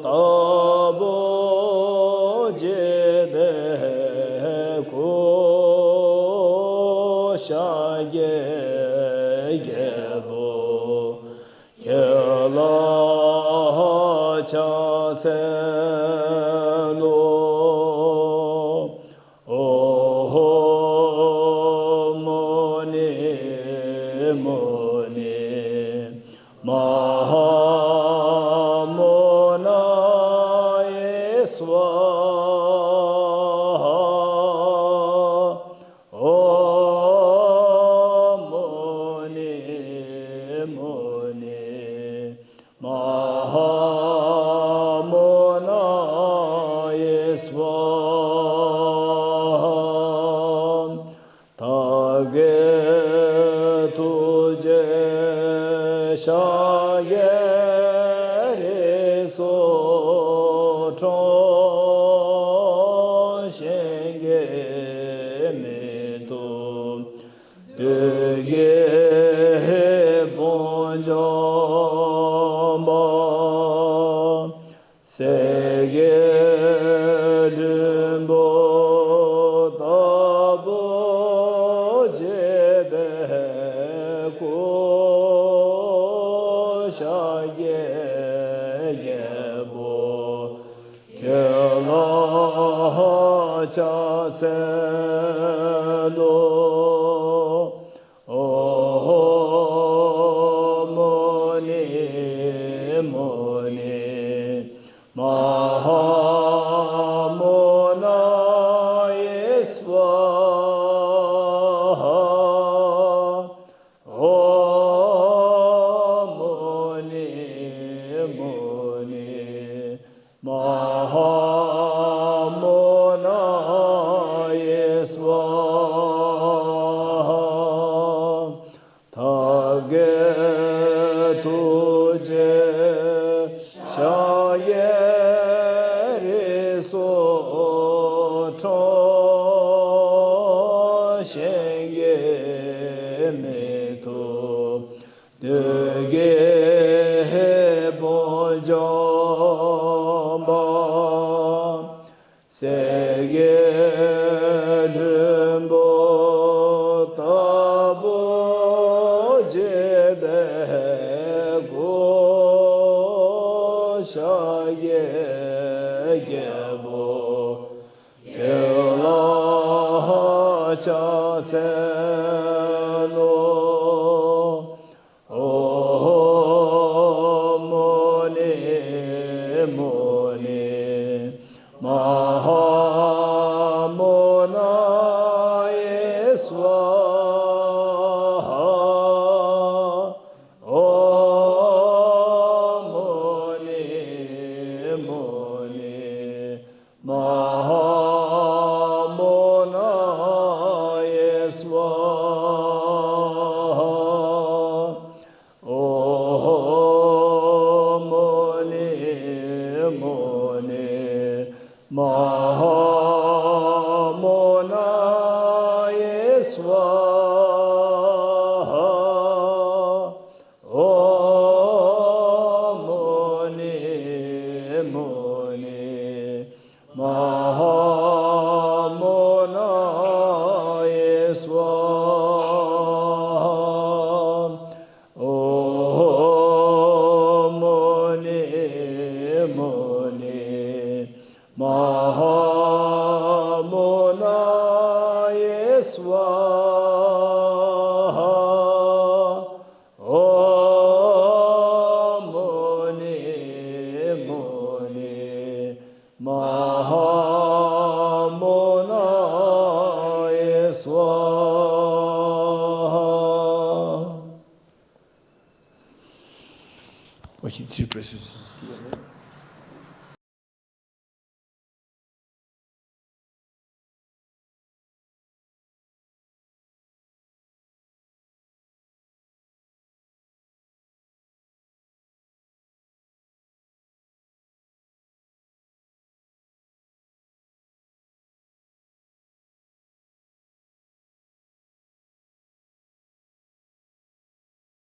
tabo jebe ko shage gebo kela cha se lo oh moni moni mahamona eswa oh moni moni mahamona Okay, two precious together.